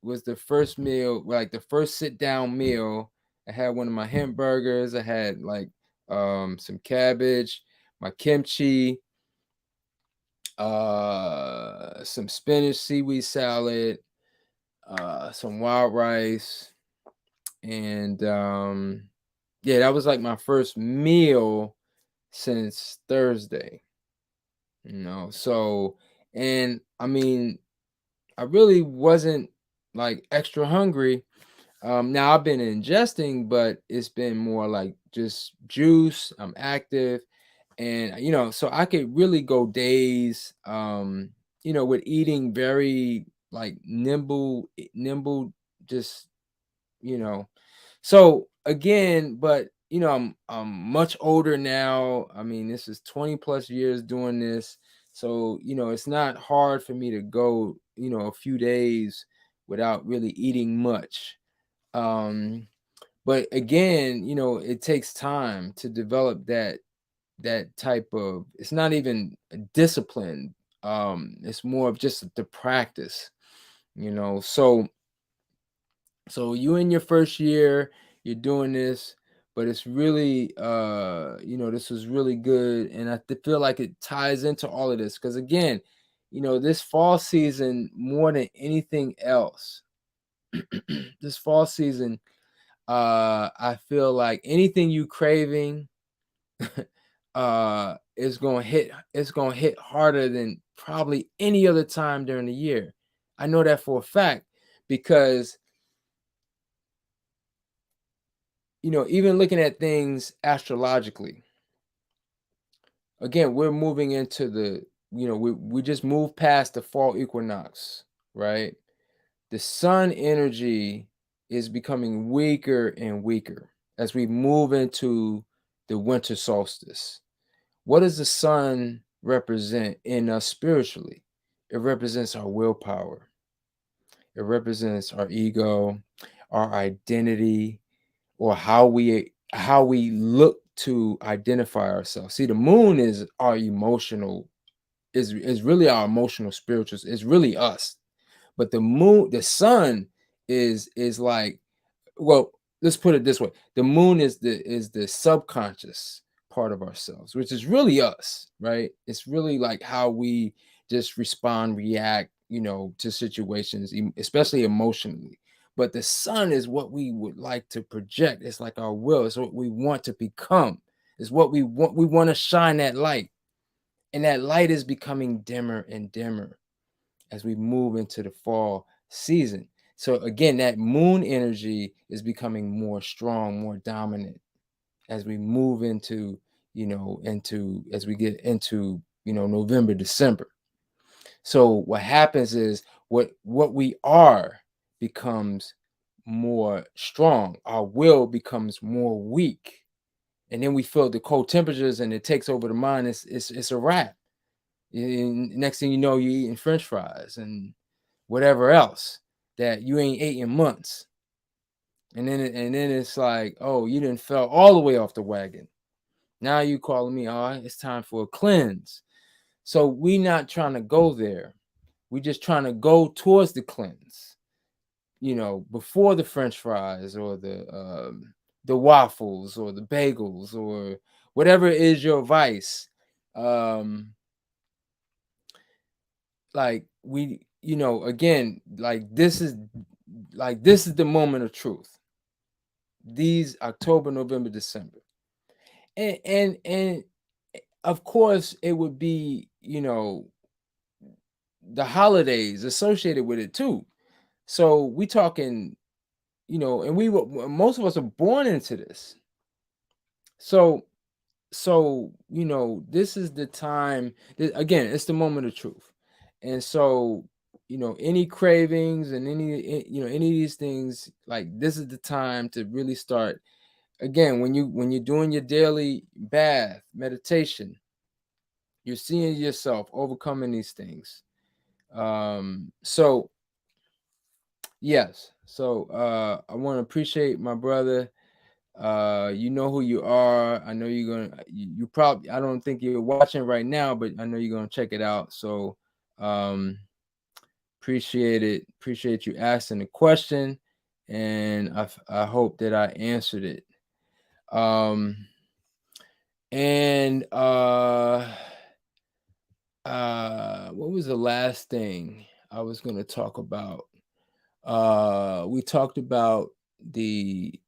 [SPEAKER 1] was the first meal, like the first sit down meal. I had one of my hamburgers. I had like some cabbage, my kimchi, some spinach seaweed salad, some wild rice, and yeah, that was like my first meal since Thursday. So, and I mean, I really wasn't like extra hungry. Now I've been ingesting, but it's been more like just juice. I'm active, and so I could really go days, with eating very like nimble, just you know. So again, but I'm much older now. I mean, this is 20 plus years doing this. So, it's not hard for me to go, a few days without really eating much. Um, but again, it takes time to develop that type of, it's not even a discipline. It's more of just the practice, so you in your first year, you're doing this, but it's really this was really good, and feel like it ties into all of this because again, this fall season more than anything else, this fall season, I feel like anything you craving is gonna hit, it's gonna hit harder than probably any other time during the year. I know that for a fact because even looking at things astrologically, again, we're moving into we just moved past the fall equinox, right? The sun energy is becoming weaker and weaker as we move into the winter solstice. What does the sun represent in us spiritually? It represents our willpower. It represents our ego, our identity, or how we look to identify ourselves. See, the moon is our emotional, is really our emotional spirituals. It's really us. But the sun is like, well, let's put it this way. The moon is the subconscious part of ourselves, which is really us, right? It's really like how we just respond, react, to situations, especially emotionally. But the sun is what we would like to project. It's like our will. It's what we want to become. It's what we want. We want to shine that light. And that light is becoming dimmer and dimmer as we move into the fall season. So again, that moon energy is becoming more strong, more dominant as we move into as we get into, November, December. So what happens is what we are becomes more strong. Our will becomes more weak. And then we feel the cold temperatures and it takes over the mind. It's a wrap. And next thing you know, you're eating French fries and whatever else that you ain't ate in months. And then it's like, oh, you didn't fell all the way off the wagon. Now you calling me, all right, it's time for a cleanse. So we not trying to go there. We just trying to go towards the cleanse, before the French fries or the waffles or the bagels or whatever is your vice. Um, like we, again, like this is the moment of truth. These October, November, December. And of course it would be, the holidays associated with it too. So we talking, and we were most of us are born into this. So this is the time. Again, it's the moment of truth. And so, any cravings and any of these things, like this is the time to really start. Again, when you're doing your daily bath meditation, you're seeing yourself overcoming these things. So yes. So I want to appreciate my brother. You know who you are. I know you're gonna you probably, I don't think you're watching right now, but I know you're gonna check it out. So um appreciate it. Appreciate you asking the question, and I hope that I answered it. Um and what was the last thing I was gonna talk about? We talked about the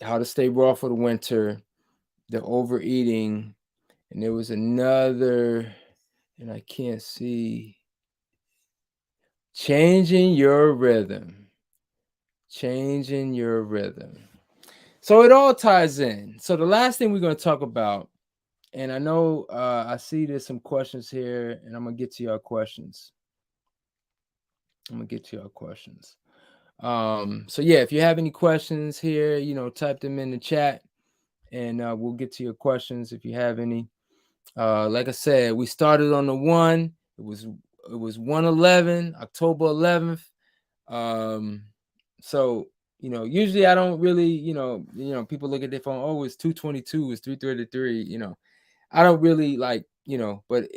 [SPEAKER 1] how to stay raw for the winter, the overeating, and there was another, and I can't see, changing your rhythm. Changing your rhythm. So it all ties in. So the last thing we're going to talk about, and I know I see there's some questions here, and I'm gonna get to your questions. I'm gonna get to your questions. So yeah, if you have any questions here, type them in the chat, and we'll get to your questions if you have any. Like I said, we started on the 1. It was 111, October 11th. Um, so usually I don't really, people look at their phone. Oh, it's 2:22. It's 3:33. I don't really like, but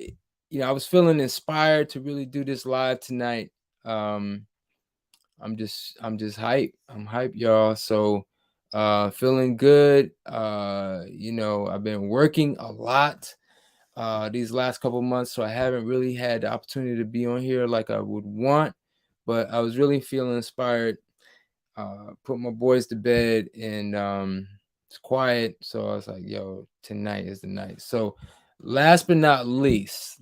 [SPEAKER 1] I was feeling inspired to really do this live tonight. Um, I'm just hype. I'm hype, y'all. So feeling good. I've been working a lot these last couple months, so I haven't really had the opportunity to be on here like I would want, but I was really feeling inspired. Put my boys to bed, and it's quiet, so I was like, yo, tonight is the night. So last but not least,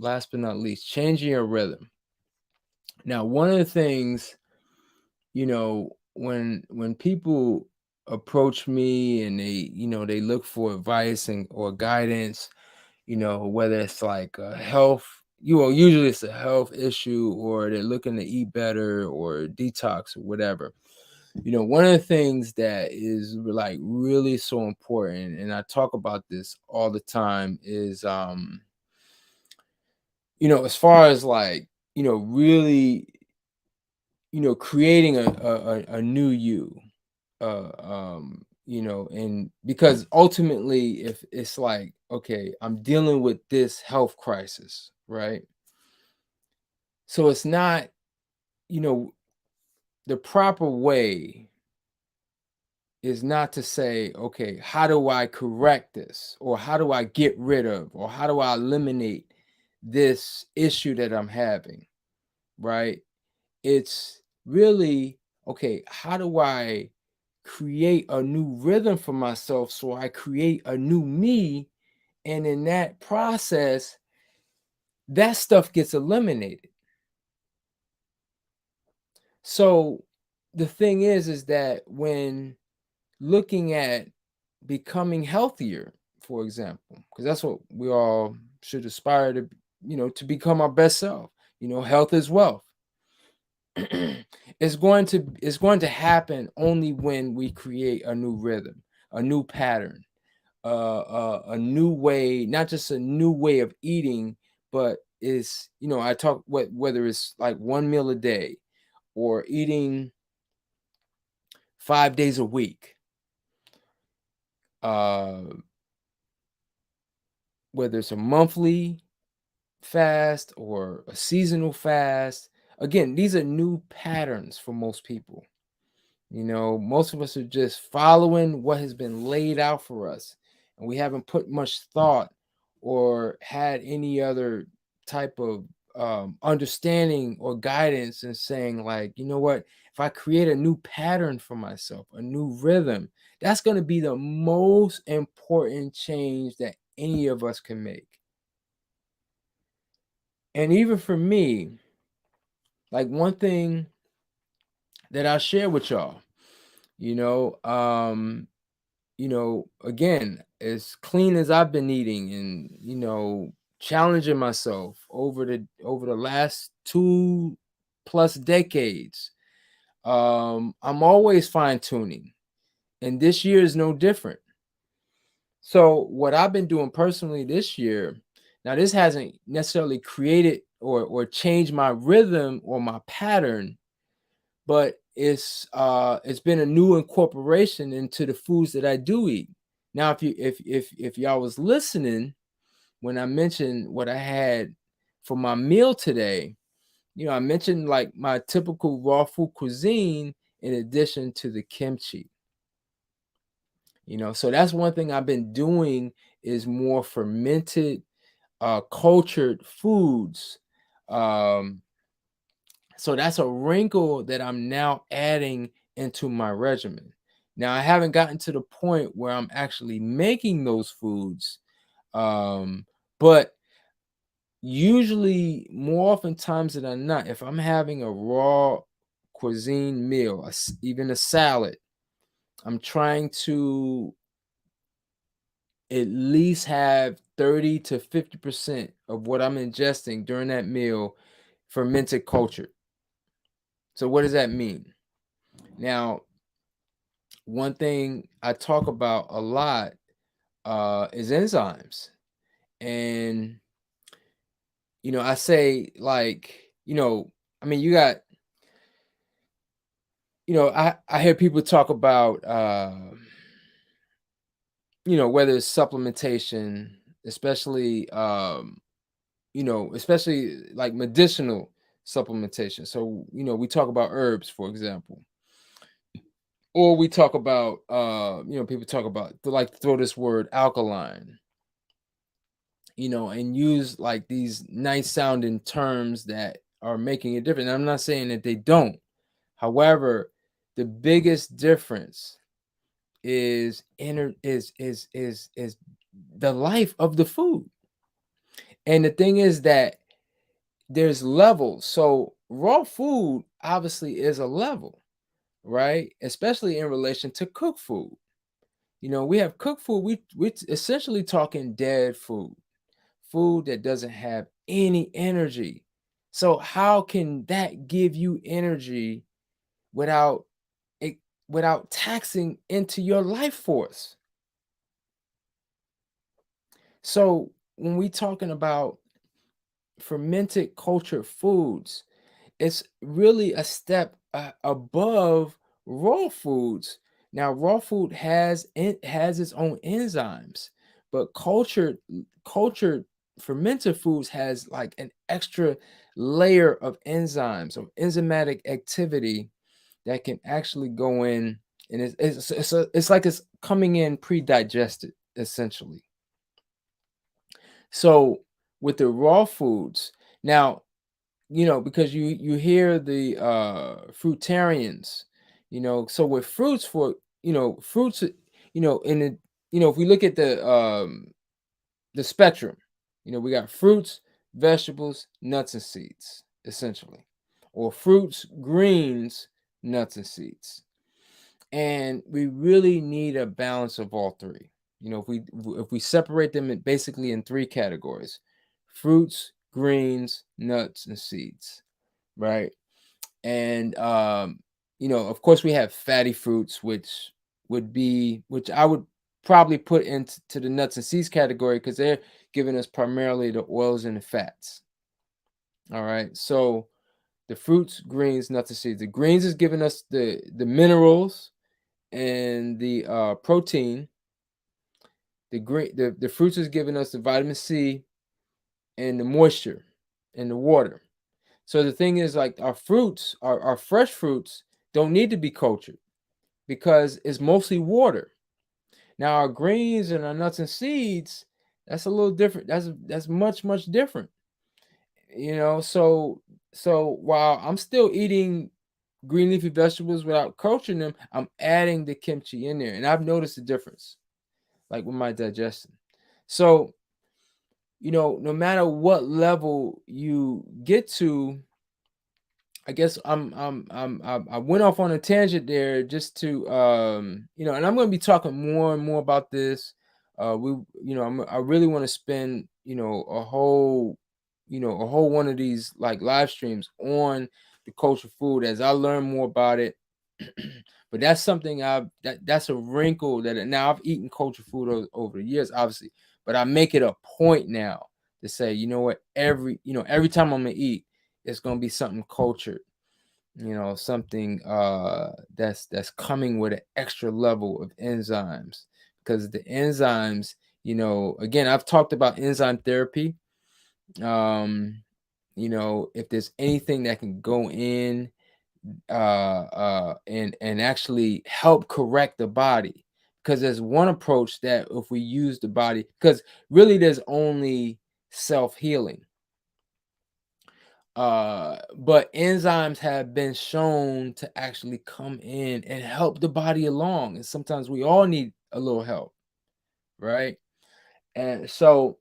[SPEAKER 1] changing your rhythm. Now, one of the things, when people approach me and they look for advice and or guidance, whether it's like a health, usually it's a health issue, or they're looking to eat better or detox or whatever. One of the things that is like really so important, and I talk about this all the time, is as far as like, really, creating a new you, and because ultimately, if it's like, okay, I'm dealing with this health crisis, right? So it's not, you know, the proper way is not to say, okay, how do I correct this? Or how do I get rid of? Or how do I eliminate this issue that I'm having? Right? It's really, okay, how do I create a new rhythm for myself so I create a new me? And in that process, that stuff gets eliminated. So the thing is that when looking at becoming healthier, for example, because that's what we all should aspire to, to become our best self. Health is wealth. It's going to happen only when we create a new rhythm, a new pattern, a new way, not just a new way of eating, but is I talk whether it's like one meal a day or eating 5 days a week, uh, whether it's a monthly fast or a seasonal fast. Again, these are new patterns for most people. Most of us are just following what has been laid out for us, and we haven't put much thought or had any other type of understanding or guidance in saying, like, you know what, if I create a new pattern for myself, a new rhythm, that's going to be the most important change that any of us can make. And even for me, like, one thing that I share with y'all, you know, um, again, as clean as I've been eating and, challenging myself over the last 2+ decades, I'm always fine tuning. And this year is no different. So what I've been doing personally this year, now this hasn't necessarily created or changed my rhythm or my pattern, but it's been a new incorporation into the foods that I do eat. Now, if y'all was listening when I mentioned what I had for my meal today, I mentioned like my typical raw food cuisine in addition to the kimchi. So that's one thing I've been doing is more fermented, cultured foods. Um, So that's a wrinkle that I'm now adding into my regimen. Now, I haven't gotten to the point where I'm actually making those foods, but usually, more oftentimes than not, if I'm having a raw cuisine meal, even a salad, I'm trying to at least have 30 to 50% of what I'm ingesting during that meal fermented culture. So, what does that mean? Now, one thing I talk about a lot is enzymes. And, I say, like, I mean, you got, I hear people talk about, whether it's supplementation, especially, especially like medicinal supplementation. So, we talk about herbs, for example. Or we talk about, people talk about, they like to throw this word alkaline, and use like these nice sounding terms that are making a difference. I'm not saying that they don't. However, the biggest difference is the life of the food. And the thing is that there's levels. So raw food obviously is a level, right? Especially in relation to cooked food. We have cooked food. We essentially talking dead food that doesn't have any energy. So how can that give you energy without it, without taxing into your life force? So when we talking about fermented cultured foods, it's really a step above raw foods. Now, raw food has its own enzymes, but cultured fermented foods has like an extra layer of enzymes, of enzymatic activity that can actually go in, and it's like it's coming in pre-digested essentially. So with the raw foods, now, because you hear the fruitarians, so with fruits, fruits, in the, if we look at the spectrum, we got fruits, vegetables, nuts and seeds essentially, or fruits, greens, nuts and seeds. And we really need a balance of all three. If we separate them basically in three categories: fruits, greens, nuts, and seeds, right? And of course, we have fatty fruits, which I would probably put into the nuts and seeds category, because they're giving us primarily the oils and the fats. All right, so the fruits, greens, nuts, and seeds. The greens is giving us the minerals and the protein. The fruits is giving us the vitamin C and the moisture and the water. So the thing is, like, our fruits, our fresh fruits, don't need to be cultured because it's mostly water. Now our greens and our nuts and seeds, that's a little different. That's much different. So while I'm still eating green leafy vegetables without culturing them, I'm adding the kimchi in there, and I've noticed the difference, like with my digestion. So, no matter what level you get to, I guess I went off on a tangent there just to and I'm going to be talking more and more about this. We I really want to spend a whole one of these like live streams on the culture food as I learn more about it. But that's something that's a wrinkle that now I've eaten culture food over the years, obviously, but I make it a point now to say, what, every time I'm gonna eat, it's gonna be something cultured, something that's coming with an extra level of enzymes, because the enzymes, again, I've talked about enzyme therapy. um if there's anything that can go in and actually help correct the body, because there's one approach that if we use the body, because really there's only self-healing, but enzymes have been shown to actually come in and help the body along, and sometimes we all need a little help, right? And so,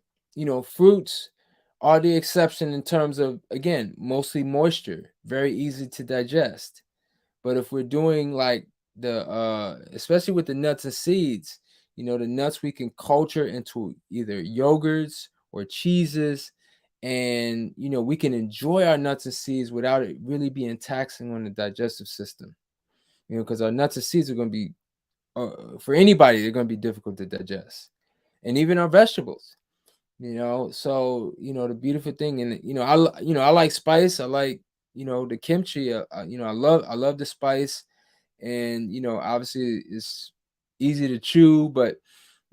[SPEAKER 1] fruits are the exception in terms of, again, mostly moisture, very easy to digest. But if we're doing like the especially with the nuts and seeds, the nuts we can culture into either yogurts or cheeses, and we can enjoy our nuts and seeds without it really being taxing on the digestive system. Because our nuts and seeds are going to be for anybody, they're going to be difficult to digest, and even our vegetables. So the beautiful thing, and I like spice. I like the kimchi. I love the spice, and obviously it's easy to chew, but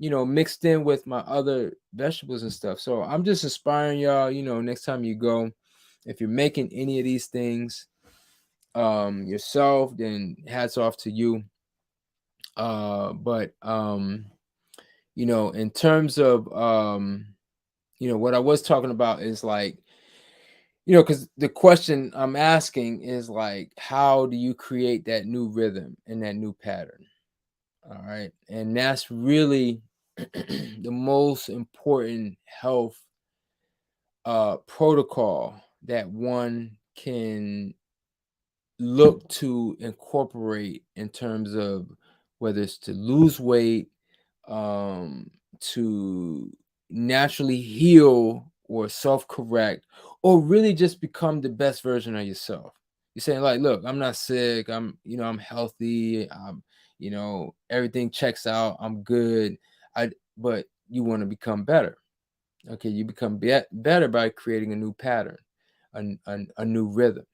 [SPEAKER 1] mixed in with my other vegetables and stuff. So I'm just inspiring y'all, next time you go, if you're making any of these things yourself, then hats off to you. But in terms of what I was talking about is like, because the question I'm asking is like, how do you create that new rhythm and that new pattern? All right. And that's really the most important health protocol that one can look to incorporate, in terms of whether it's to lose weight, um, to naturally heal or self correct, or really just become the best version of yourself. You're saying, like, look, I'm not sick. I'm healthy. Everything checks out. I'm good. But you want to become better. Okay. You become better by creating a new pattern, a new rhythm.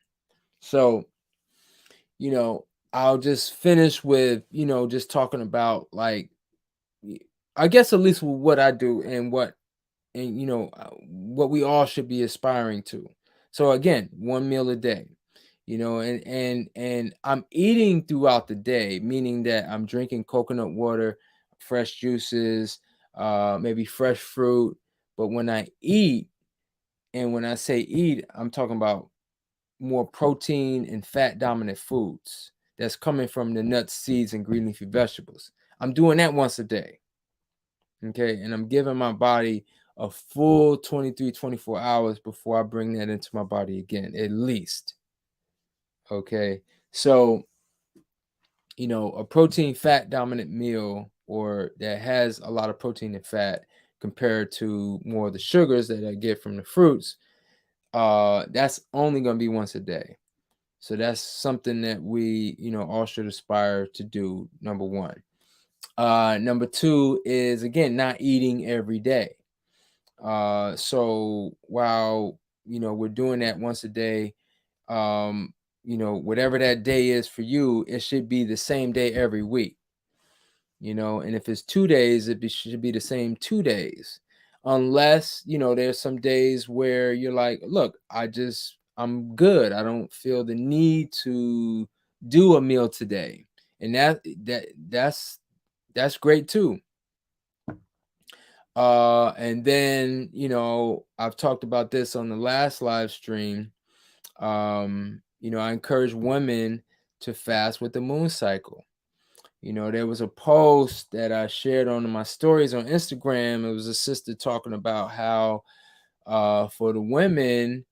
[SPEAKER 1] So, you know, I'll just finish with, just talking about, like, I guess at least what I do, and what we all should be aspiring to. So again, one meal a day, and I'm eating throughout the day, meaning that I'm drinking coconut water, fresh juices, maybe fresh fruit. But when I eat, and when I say eat, I'm talking about more protein and fat dominant foods that's coming from the nuts, seeds, and green leafy vegetables. I'm doing that once a day. Okay. And I'm giving my body a full 23, 24 hours before I bring that into my body again, at least. Okay. So, a protein fat dominant meal, or that has a lot of protein and fat compared to more of the sugars that I get from the fruits, that's only going to be once a day. So that's something that we, all should aspire to do. Number one. Number two is, again, not eating every day. So while, we're doing that once a day, whatever that day is for you, it should be the same day every week. And if it's 2 days, should be the same 2 days, unless, there's some days where you're like, look, I'm good. I don't feel the need to do a meal today. And that's great too. And then, I've talked about this on the last live stream. I encourage women to fast with the moon cycle. There was a post that I shared on my stories on Instagram. It was a sister talking about how, for the women,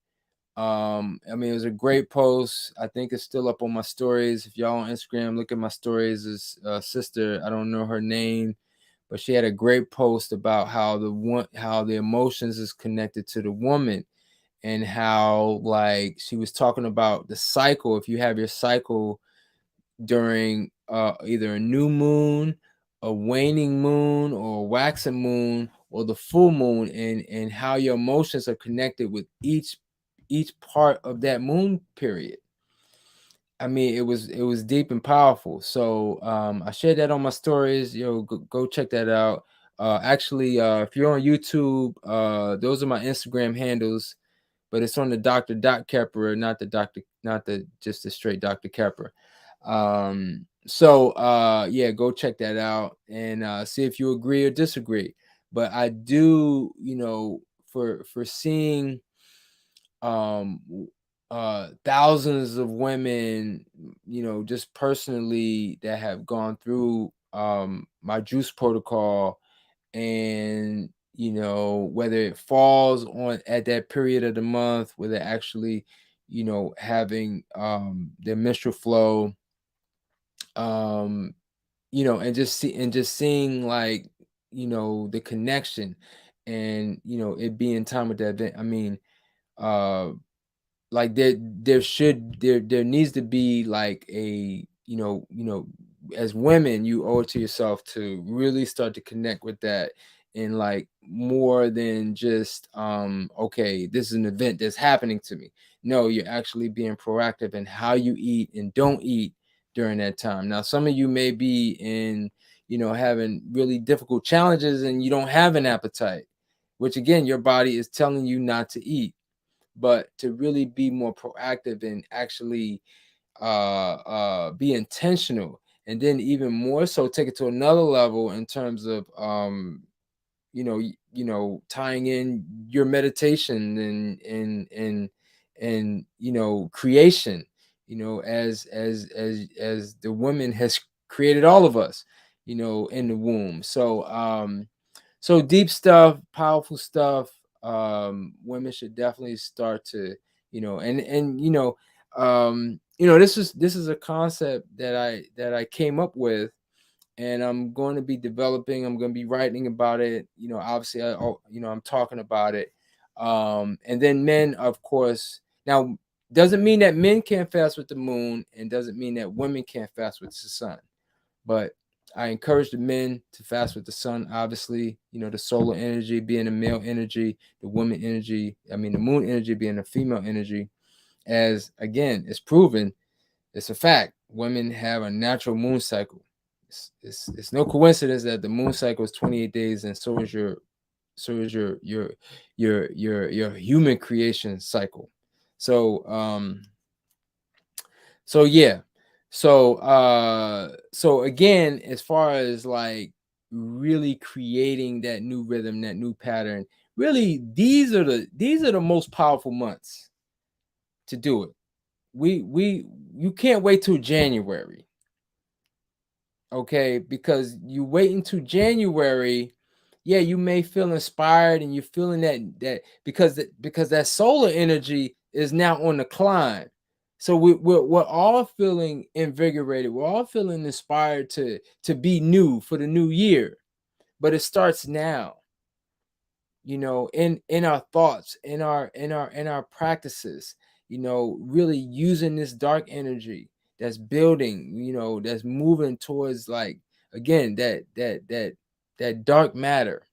[SPEAKER 1] it was a great post. I think it's still up on my stories. If y'all on Instagram look at my stories, is sister, I don't know her name, but she had a great post about how the emotions is connected to the woman, and how, like, she was talking about the cycle. If you have your cycle during either a new moon, a waning moon, or a waxing moon, or the full moon, and how your emotions are connected with each part of that moon period. It was deep and powerful. So I shared that on my stories. Go check that out. Actually, if you're on YouTube, those are my Instagram handles, but it's on the Dr. Kepper, not the just the straight Dr. Kepper. So yeah, go check that out and see if you agree or disagree. But I do, for seeing thousands of women, just personally, that have gone through my juice protocol, and whether it falls on at that period of the month where they're actually having their menstrual flow, and just seeing, like, the connection, and it being time with that event. Uh like, there needs to be, like, a, as women, you owe it to yourself to really start to connect with that, and, like, more than just okay, this is an event that's happening to me. No, you're actually being proactive in how you eat and don't eat during that time. Now, some of you may be in, having really difficult challenges, and you don't have an appetite, which, again, your body is telling you not to eat. But to really be more proactive and actually be intentional, and then even more so take it to another level in terms of tying in your meditation and creation, as the woman has created all of us, in the womb. So deep stuff, powerful stuff. Women should definitely start to, this is a concept that I came up with, and I'm going to be developing. I'm going to be writing about it. Obviously, I'm talking about it. And then men, of course. Now, doesn't mean that men can't fast with the moon, and doesn't mean that women can't fast with the sun. But I encourage the men to fast with the sun. Obviously, the solar energy being the male energy, the woman energy. The moon energy being the female energy. As again, it's proven, it's a fact. women have a natural moon cycle. It's no coincidence that the moon cycle is 28 days, and so is your human creation cycle. So yeah. So again, as far as like really creating that new rhythm, that new pattern, really these are the most powerful months to do it. We You can't wait till January, okay? Because you wait until January, yeah, you may feel inspired and you're feeling that because that solar energy is now on the climb. So we're all feeling invigorated. We're all feeling inspired to be new for the new year. But it starts now, in our thoughts, in our practices, really using this dark energy that's building, that's moving towards, like, again, that dark matter,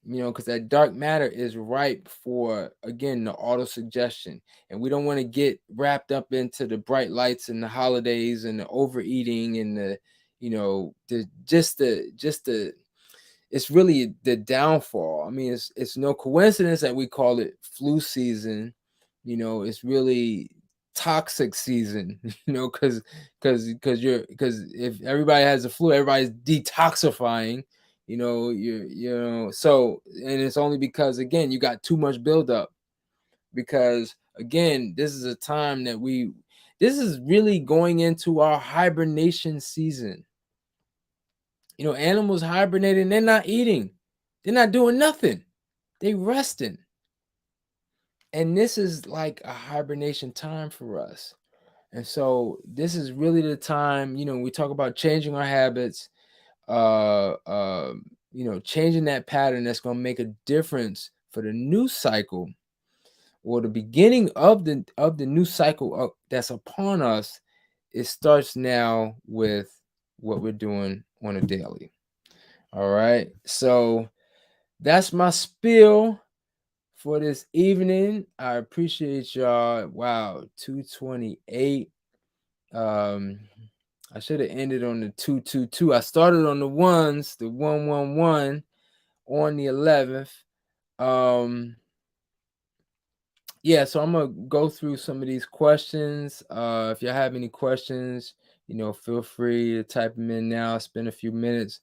[SPEAKER 1] because that dark matter is ripe for, again, the auto suggestion. And we don't want to get wrapped up into the bright lights and the holidays and the overeating and the it's really the downfall. I mean, it's no coincidence that we call it flu season. It's really toxic season. Because if everybody has the flu, everybody's detoxifying. So, and it's only because, again, you got too much buildup. Because, again, this is a time that this is really going into our hibernation season. Animals hibernating, they're not eating. They're not doing nothing. They resting. And this is like a hibernation time for us. And so this is really the time, we talk about changing our habits, changing that pattern that's going to make a difference for the new cycle, or the beginning of the new cycle that's upon us. It starts now with what we're doing on a daily. All right. So that's my spiel for this evening. I appreciate y'all. Wow, 228. I should have ended on the 222. I started on the ones, the 111 on the 11th. Yeah, so I'm gonna go through some of these questions. If y'all have any questions, feel free to type them in now. Spend a few minutes.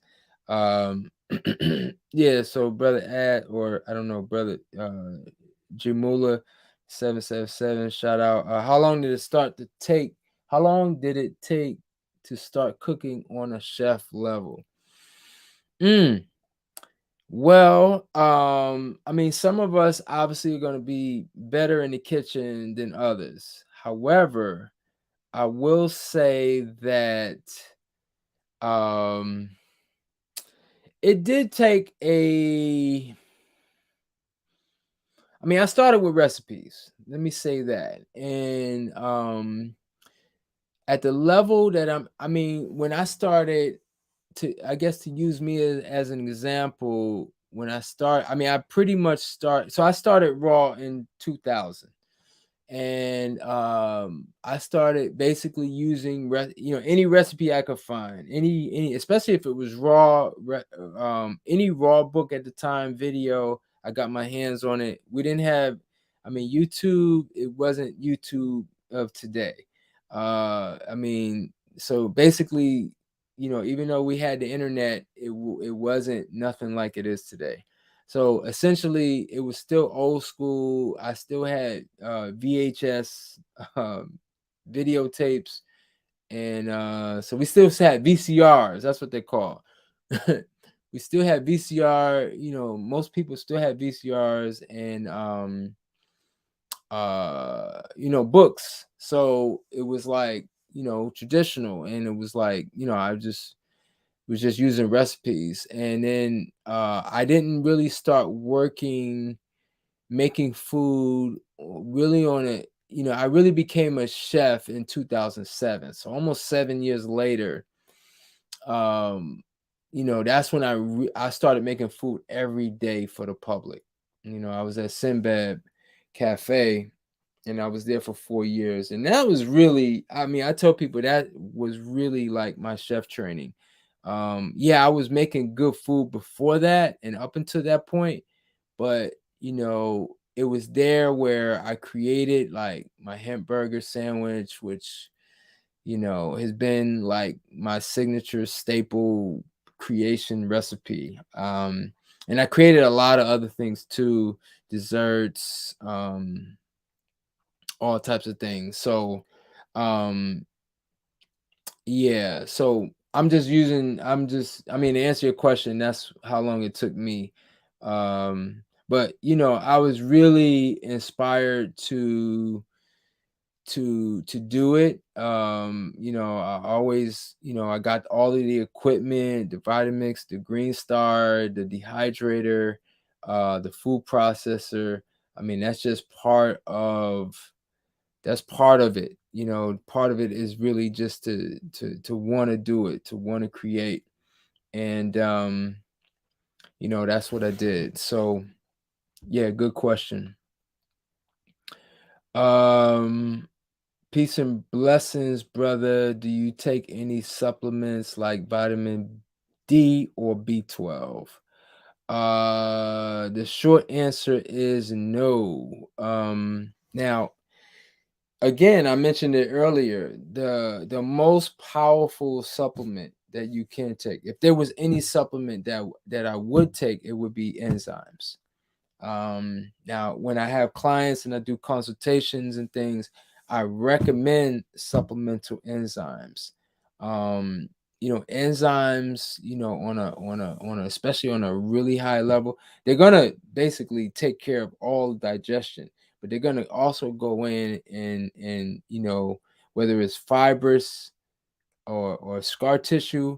[SPEAKER 1] Yeah, so brother Ad, or I don't know, brother Jamula 777, shout out. How long did it take? How long did it take to start cooking on a chef level? Well, I mean, some of us obviously are going to be better in the kitchen than others. However, I will say that um it did take I started with recipes. Let me say that. And at the level that when I started, to use me as an example, when I pretty much so I started raw in 2000. And I started basically using any recipe I could find, any especially if it was raw, any raw book at the time, video, I got my hands on it. We didn't have, YouTube, it wasn't YouTube of today. So basically, even though we had the internet, it wasn't nothing like it is today. So essentially, it was still old school. I still had VHS videotapes, and so we still had VCRs. That's what they call. We still had VCR. Most people still had VCRs and books. So it was like traditional, and it was like I was just using recipes. And then I didn't really start making food really on it. I really became a chef in 2007. So almost 7 years later, that's when I started making food every day for the public. I was at Sinbad Cafe, and I was there for 4 years. And that was really, I mean, I tell people that was really like my chef training. Yeah, I was making good food before that and up until that point, but it was there where I created like my hemp burger sandwich, which has been like my signature staple creation recipe. And I created a lot of other things too, desserts, all types of things. So, um, yeah. So I mean, to answer your question, that's how long it took me. But I was really inspired to do it. I always, I got all of the equipment, the Vitamix, the Green Star, the dehydrator, the food processor. I mean, that's part of it. Part of it is really just to want to do it, to want to create. And that's what I did. So yeah, good question. Um Peace and blessings, brother. Do you take any supplements like vitamin D or B12? The short answer is no. Now, again, I mentioned it earlier. The most powerful supplement that you can take, if there was any supplement that I would take, it would be enzymes. Now, when I have clients and I do consultations and things, I recommend supplemental enzymes. Um, enzymes, on a especially on a really high level, they're gonna basically take care of all digestion, but they're gonna also go in and whether it's fibrous or scar tissue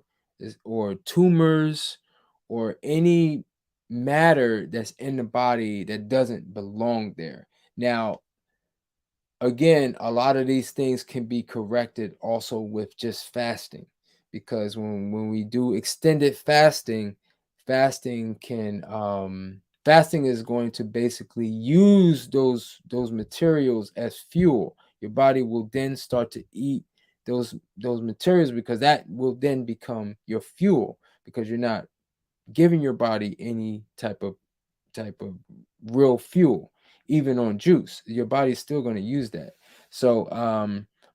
[SPEAKER 1] or tumors or any matter that's in the body that doesn't belong there. Now, again, a lot of these things can be corrected also with just fasting, because when we do extended fasting, fasting is going to basically use those materials as fuel. Your body will then start to eat those materials, because that will then become your fuel, because you're not giving your body any type of real fuel. Even on juice, your body's still going to use that. So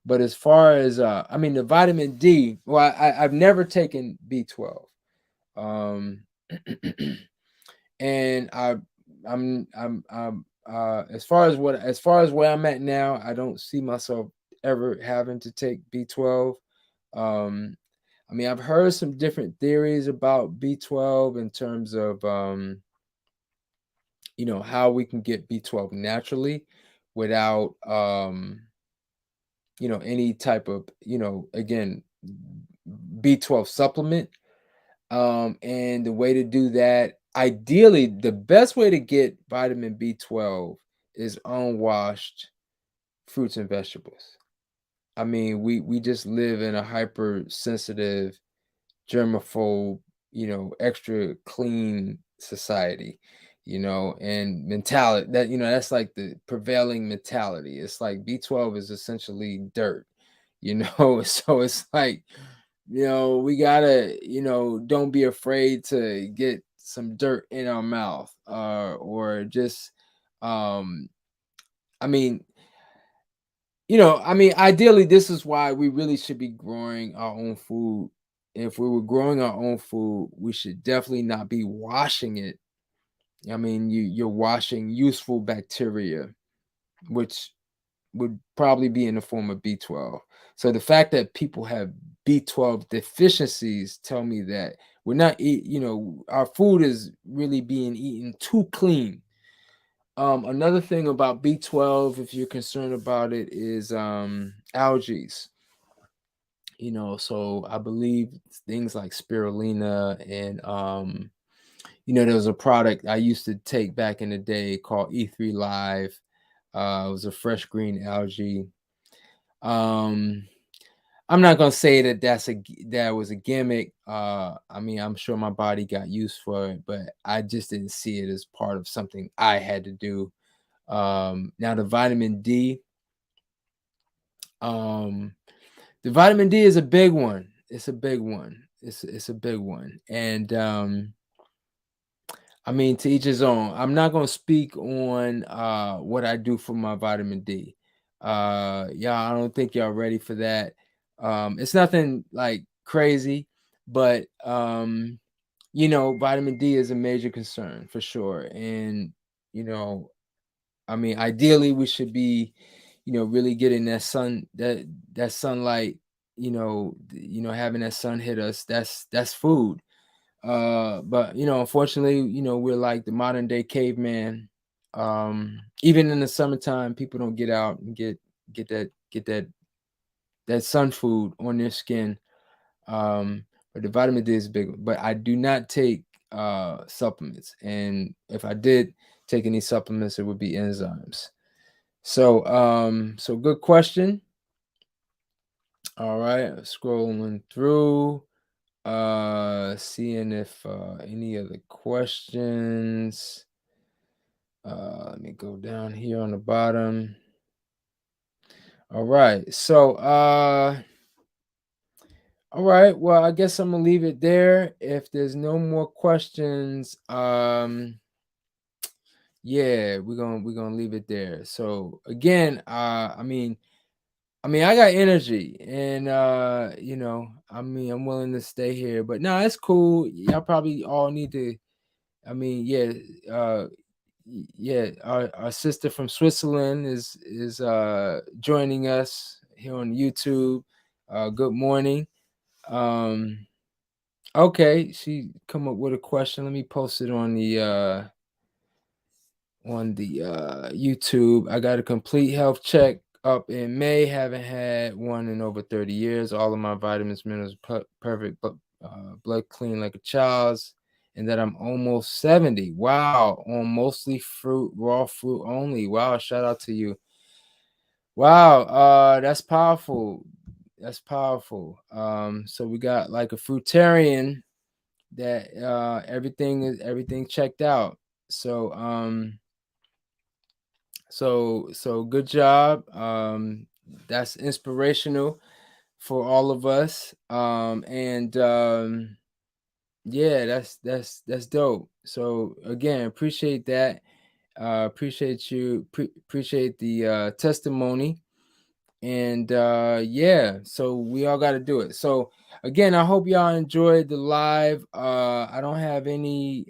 [SPEAKER 1] but as far as I mean, the vitamin D, well, I've never taken B12. um and I'm as far as where I'm at now, I don't see myself ever having to take B12. um I mean, I've heard some different theories about B12 in terms of how we can get B12 naturally without any type of, again, B12 supplement. And the way to do that, ideally, the best way to get vitamin B12 is unwashed fruits and vegetables. I mean, we just live in a hypersensitive, germaphobe, extra clean society, and mentality that, that's like the prevailing mentality. It's like B12 is essentially dirt, so it's like, we gotta, don't be afraid to get some dirt in our mouth, or just, um, I mean, ideally, this is why we really should be growing our own food. If we were growing our own food, we should definitely not be washing it. I mean, you're washing useful bacteria, which would probably be in the form of B12. So the fact that people have B12 deficiencies tell me that we're not our food is really being eaten too clean. Another thing about B12, if you're concerned about it, is algae. So I believe things like spirulina and there was a product I used to take back in the day called E3 Live. It was a fresh green algae. Um, I'm not gonna say that that was a gimmick. I mean, I'm sure my body got used for it, but I just didn't see it as part of something I had to do. Now the vitamin D, um, the vitamin D is a big one. It's a big one. It's a big one. And I mean, to each his own. I'm not gonna speak on what I do for my vitamin D. Y'all, I don't think y'all ready for that. It's nothing like crazy, but vitamin D is a major concern for sure. And you know, I mean, ideally we should be, really getting that sunlight, having that sun hit us. That's food. But unfortunately, we're like the modern day caveman. Even in the summertime, people don't get out and get that sun food on their skin. But the vitamin D is big. But I do not take supplements, and if I did take any supplements, it would be enzymes. So good question. All right, scrolling through, seeing if any other questions. Let me go down here on the bottom. All right, so all right, well, I guess I'm gonna leave it there. If there's no more questions, yeah, we're gonna leave it there. So again, I mean, I got energy, and I mean, I'm willing to stay here. But no, it's cool. Y'all probably all need to. I mean, yeah, yeah. Our sister from Switzerland is joining us here on YouTube. Good morning. Um, okay, she come up with a question. Let me post it on the YouTube. I got a complete health check up in May. Haven't had one in over 30 years. All of my vitamins, minerals, perfect, but blood clean like a child's. And that I'm almost 70. Wow. On mostly fruit, raw fruit only. Wow. Shout out to you. Wow. That's powerful. That's powerful. So we got like a fruitarian that everything checked out. So good job. That's inspirational for all of us. And yeah, that's dope. So again, appreciate that. Appreciate you. Appreciate the testimony. And yeah, so we all got to do it. So again, I hope y'all enjoyed the live. I don't have any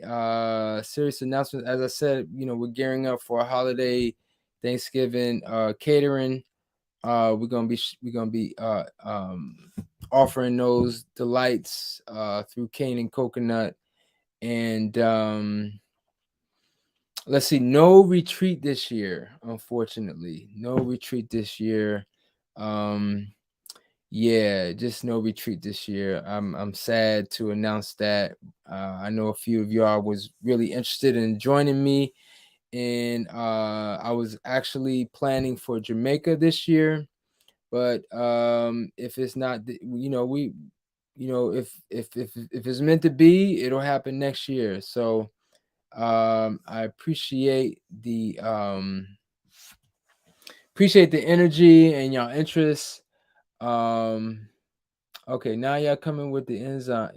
[SPEAKER 1] serious announcements. As I said, we're gearing up for a holiday Thanksgiving catering. We're gonna be offering those delights through cane and coconut. And let's see, no retreat this year, unfortunately. No retreat this year. Yeah, just no retreat this year. I'm sad to announce that. I know a few of y'all was really interested in joining me, and I was actually planning for Jamaica this year. But if it's not, if it's meant to be, it'll happen next year. So I appreciate the energy and y'all interest. Okay, now y'all coming with the enzyme,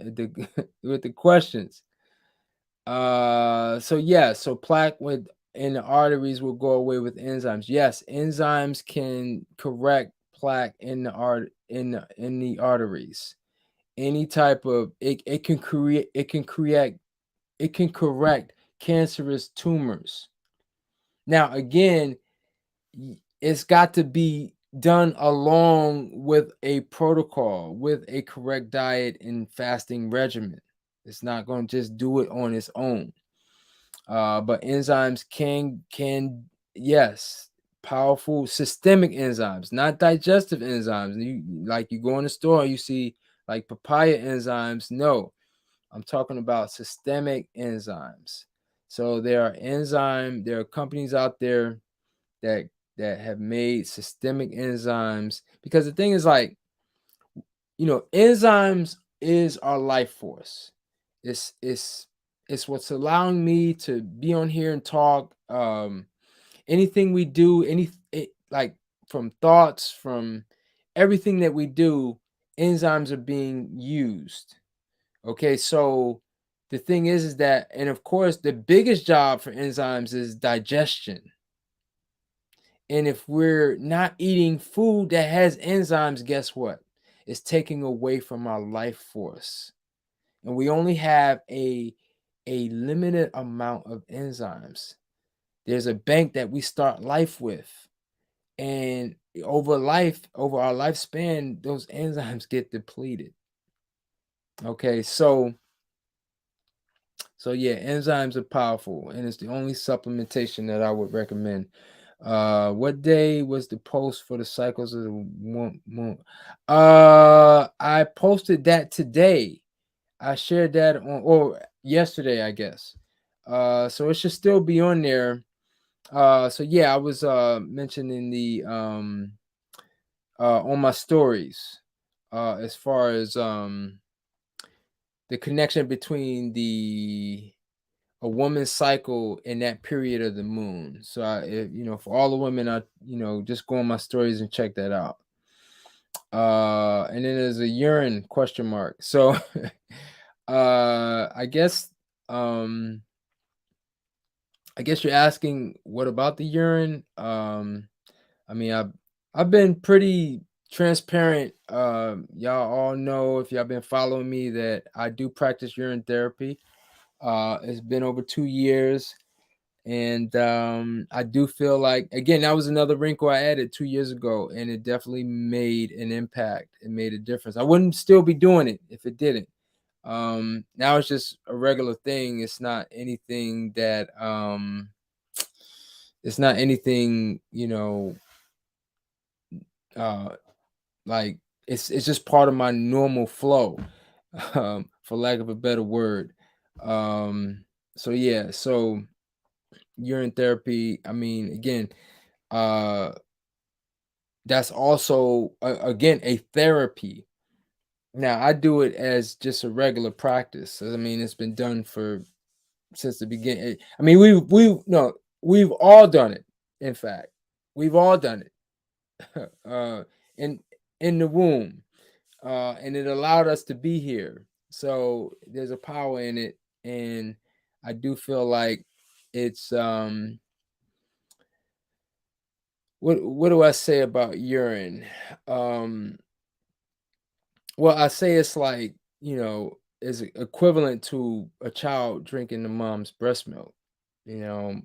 [SPEAKER 1] with the questions. So plaque in the arteries will go away with enzymes. Yes, enzymes can correct plaque in the arteries. Any type of it can correct cancerous tumors. Now again, it's got to be done along with a protocol, with a correct diet and fasting regimen. It's not going to just do it on its own. But enzymes can yes, powerful systemic enzymes, not digestive enzymes. You go in the store, you see like papaya enzymes. No, I'm talking about systemic enzymes. So there are companies out there that have made systemic enzymes, because the thing is, like, enzymes is our life force. It's what's allowing me to be on here and talk. anything we do, like from thoughts, from everything that we do, enzymes are being used. Okay, so the thing is that, and of course, the biggest job for enzymes is digestion. And if we're not eating food that has enzymes, guess what? It's taking away from our life force. And we only have a limited amount of enzymes. There's a bank that we start life with. And over our lifespan, those enzymes get depleted. Okay, so yeah, enzymes are powerful, and it's the only supplementation that I would recommend. What day was the post for the cycles of the moon? I posted that today. I shared that on, or yesterday, I guess. So it should still be on there. So yeah, I was mentioning the on my stories, as far as the connection between the a woman's cycle in that period of the moon. So for all the women, just go on my stories and check that out. And then there's a urine question mark. So I guess um I guess you're asking what about the urine? I mean, I've been pretty transparent. Y'all all know, if y'all been following me, that I do practice urine therapy. It's been over 2 years, and I do feel like, again, that was another wrinkle I added 2 years ago, and it definitely made an impact. It made a difference. I wouldn't still be doing it if it didn't. Now it's just a regular thing. It's not anything that it's not anything, uh like it's just part of my normal flow, for lack of a better word. um so yeah, so urine therapy, I mean, again, uh that's also again a therapy. Now I do it as just a regular practice. I mean, it's been done for since the beginning. I mean, we no, we've all done it. In fact, we've all done it in the womb, and it allowed us to be here. So there's a power in it, and I do feel like it's what do I say about urine? Um, well, I say it's like, is equivalent to a child drinking the mom's breast milk. You know,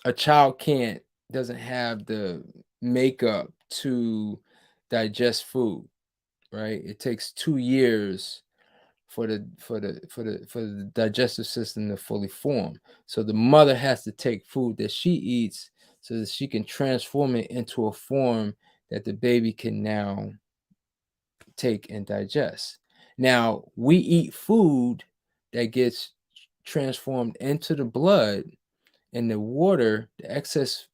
[SPEAKER 1] a child doesn't have the makeup to digest food, right? It takes 2 years for the digestive system to fully form. So the mother has to take food that she eats so that she can transform it into a form that the baby can now take and digest. Now, we eat food that gets transformed into the blood, and the water, the excess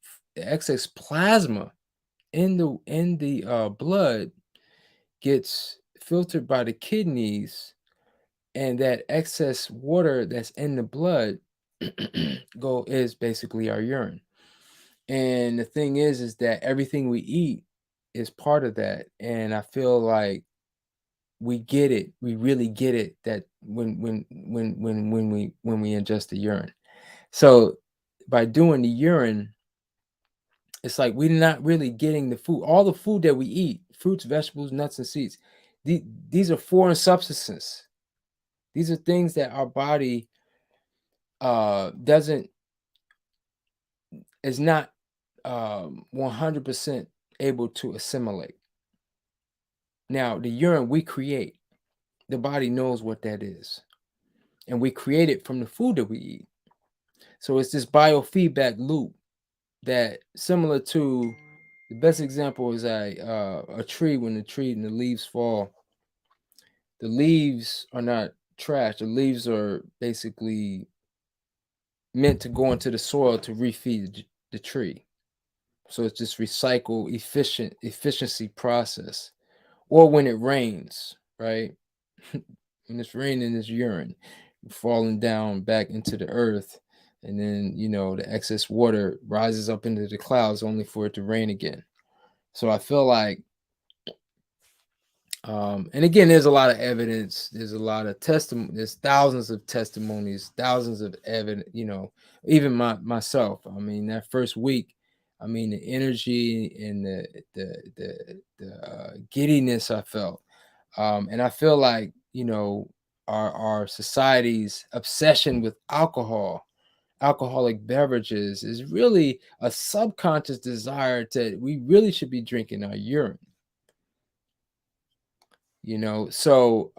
[SPEAKER 1] plasma in the blood gets filtered by the kidneys, and that excess water that's in the blood go is basically our urine. And the thing is that everything we eat is part of that. And I feel like we get it. We really get it, that when we ingest the urine. So by doing the urine, it's like we're not really getting the food. All the food that we eat, fruits, vegetables, nuts, and seeds, these are foreign substances. These are things that our body doesn't is not 100% able to assimilate. Now, the urine we create, the body knows what that is, and we create it from the food that we eat. So it's this biofeedback loop that, similar to, the best example is a tree. When the tree and the leaves fall, the leaves are not trash. The leaves are basically meant to go into the soil to refeed the tree. So it's this efficiency process. Or when it rains, right? When it's raining, it's urine falling down back into the earth. and then the excess water rises up into the clouds only for it to rain again. So I feel like, and again, there's a lot of evidence, there's a lot of testimony, there's thousands of testimonies, thousands of evidence, even myself. I mean, that first week, I mean, the energy and the giddiness I felt, and I feel like our society's obsession with alcoholic beverages is really a subconscious desire to we really should be drinking our urine. So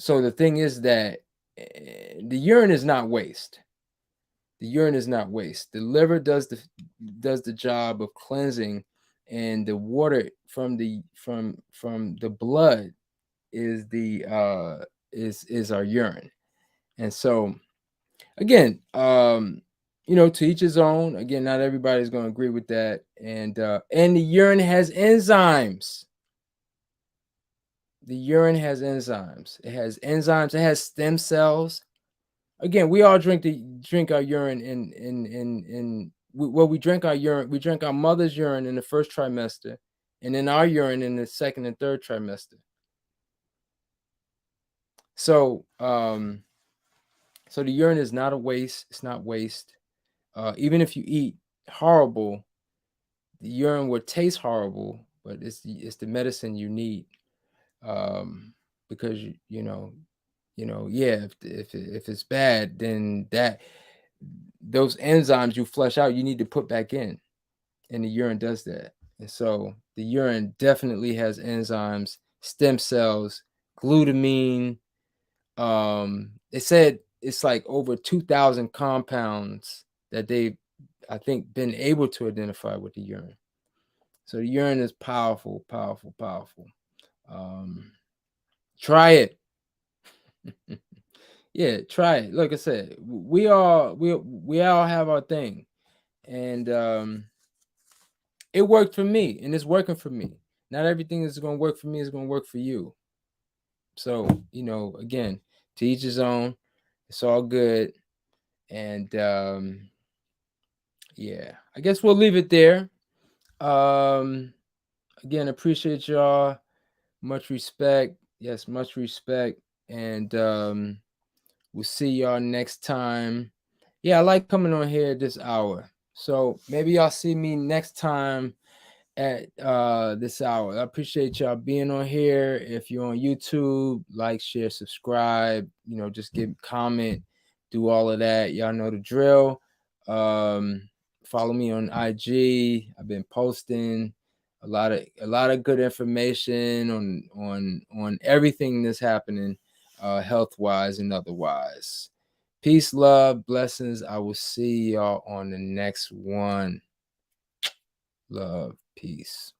[SPEAKER 1] the thing is that the urine is not waste. The urine is not waste. The liver does the job of cleansing, and the water from the blood is the is our urine. And so again, to each his own. Again, not everybody's going to agree with that. And the urine has enzymes. The urine has enzymes. It has enzymes. It has stem cells. Again, we all drink our urine we drink our urine. We drink our mother's urine in the first trimester, and then our urine in the second and third trimester. So, so the urine is not a waste. It's not waste. Even if you eat horrible, the urine will taste horrible, but it's the medicine you need. Because yeah, if it's bad, then those enzymes you flush out, you need to put back in, and the urine does that. And so the urine definitely has enzymes, stem cells, glutamine. They said it's like over 2,000 compounds that they've, I think, been able to identify with the urine. So the urine is powerful, powerful, powerful. Try it. Yeah, try it. Like I said, we all have our thing, and it worked for me, and it's working for me. Not everything that's going to work for me is going to work for you. So again, to each his own. It's all good, and yeah, I guess we'll leave it there. Again, appreciate y'all. Much respect. Yes, much respect, and we'll see y'all next time. Yeah, I like coming on here this hour. So maybe y'all see me next time at this hour. I appreciate y'all being on here. If you're on YouTube, like, share, subscribe, just give comment, do all of that. Y'all know the drill. Follow me on IG. I've been posting a lot of good information on everything that's happening health wise and otherwise. Peace, love, blessings. I will see y'all on the next one. Love, peace.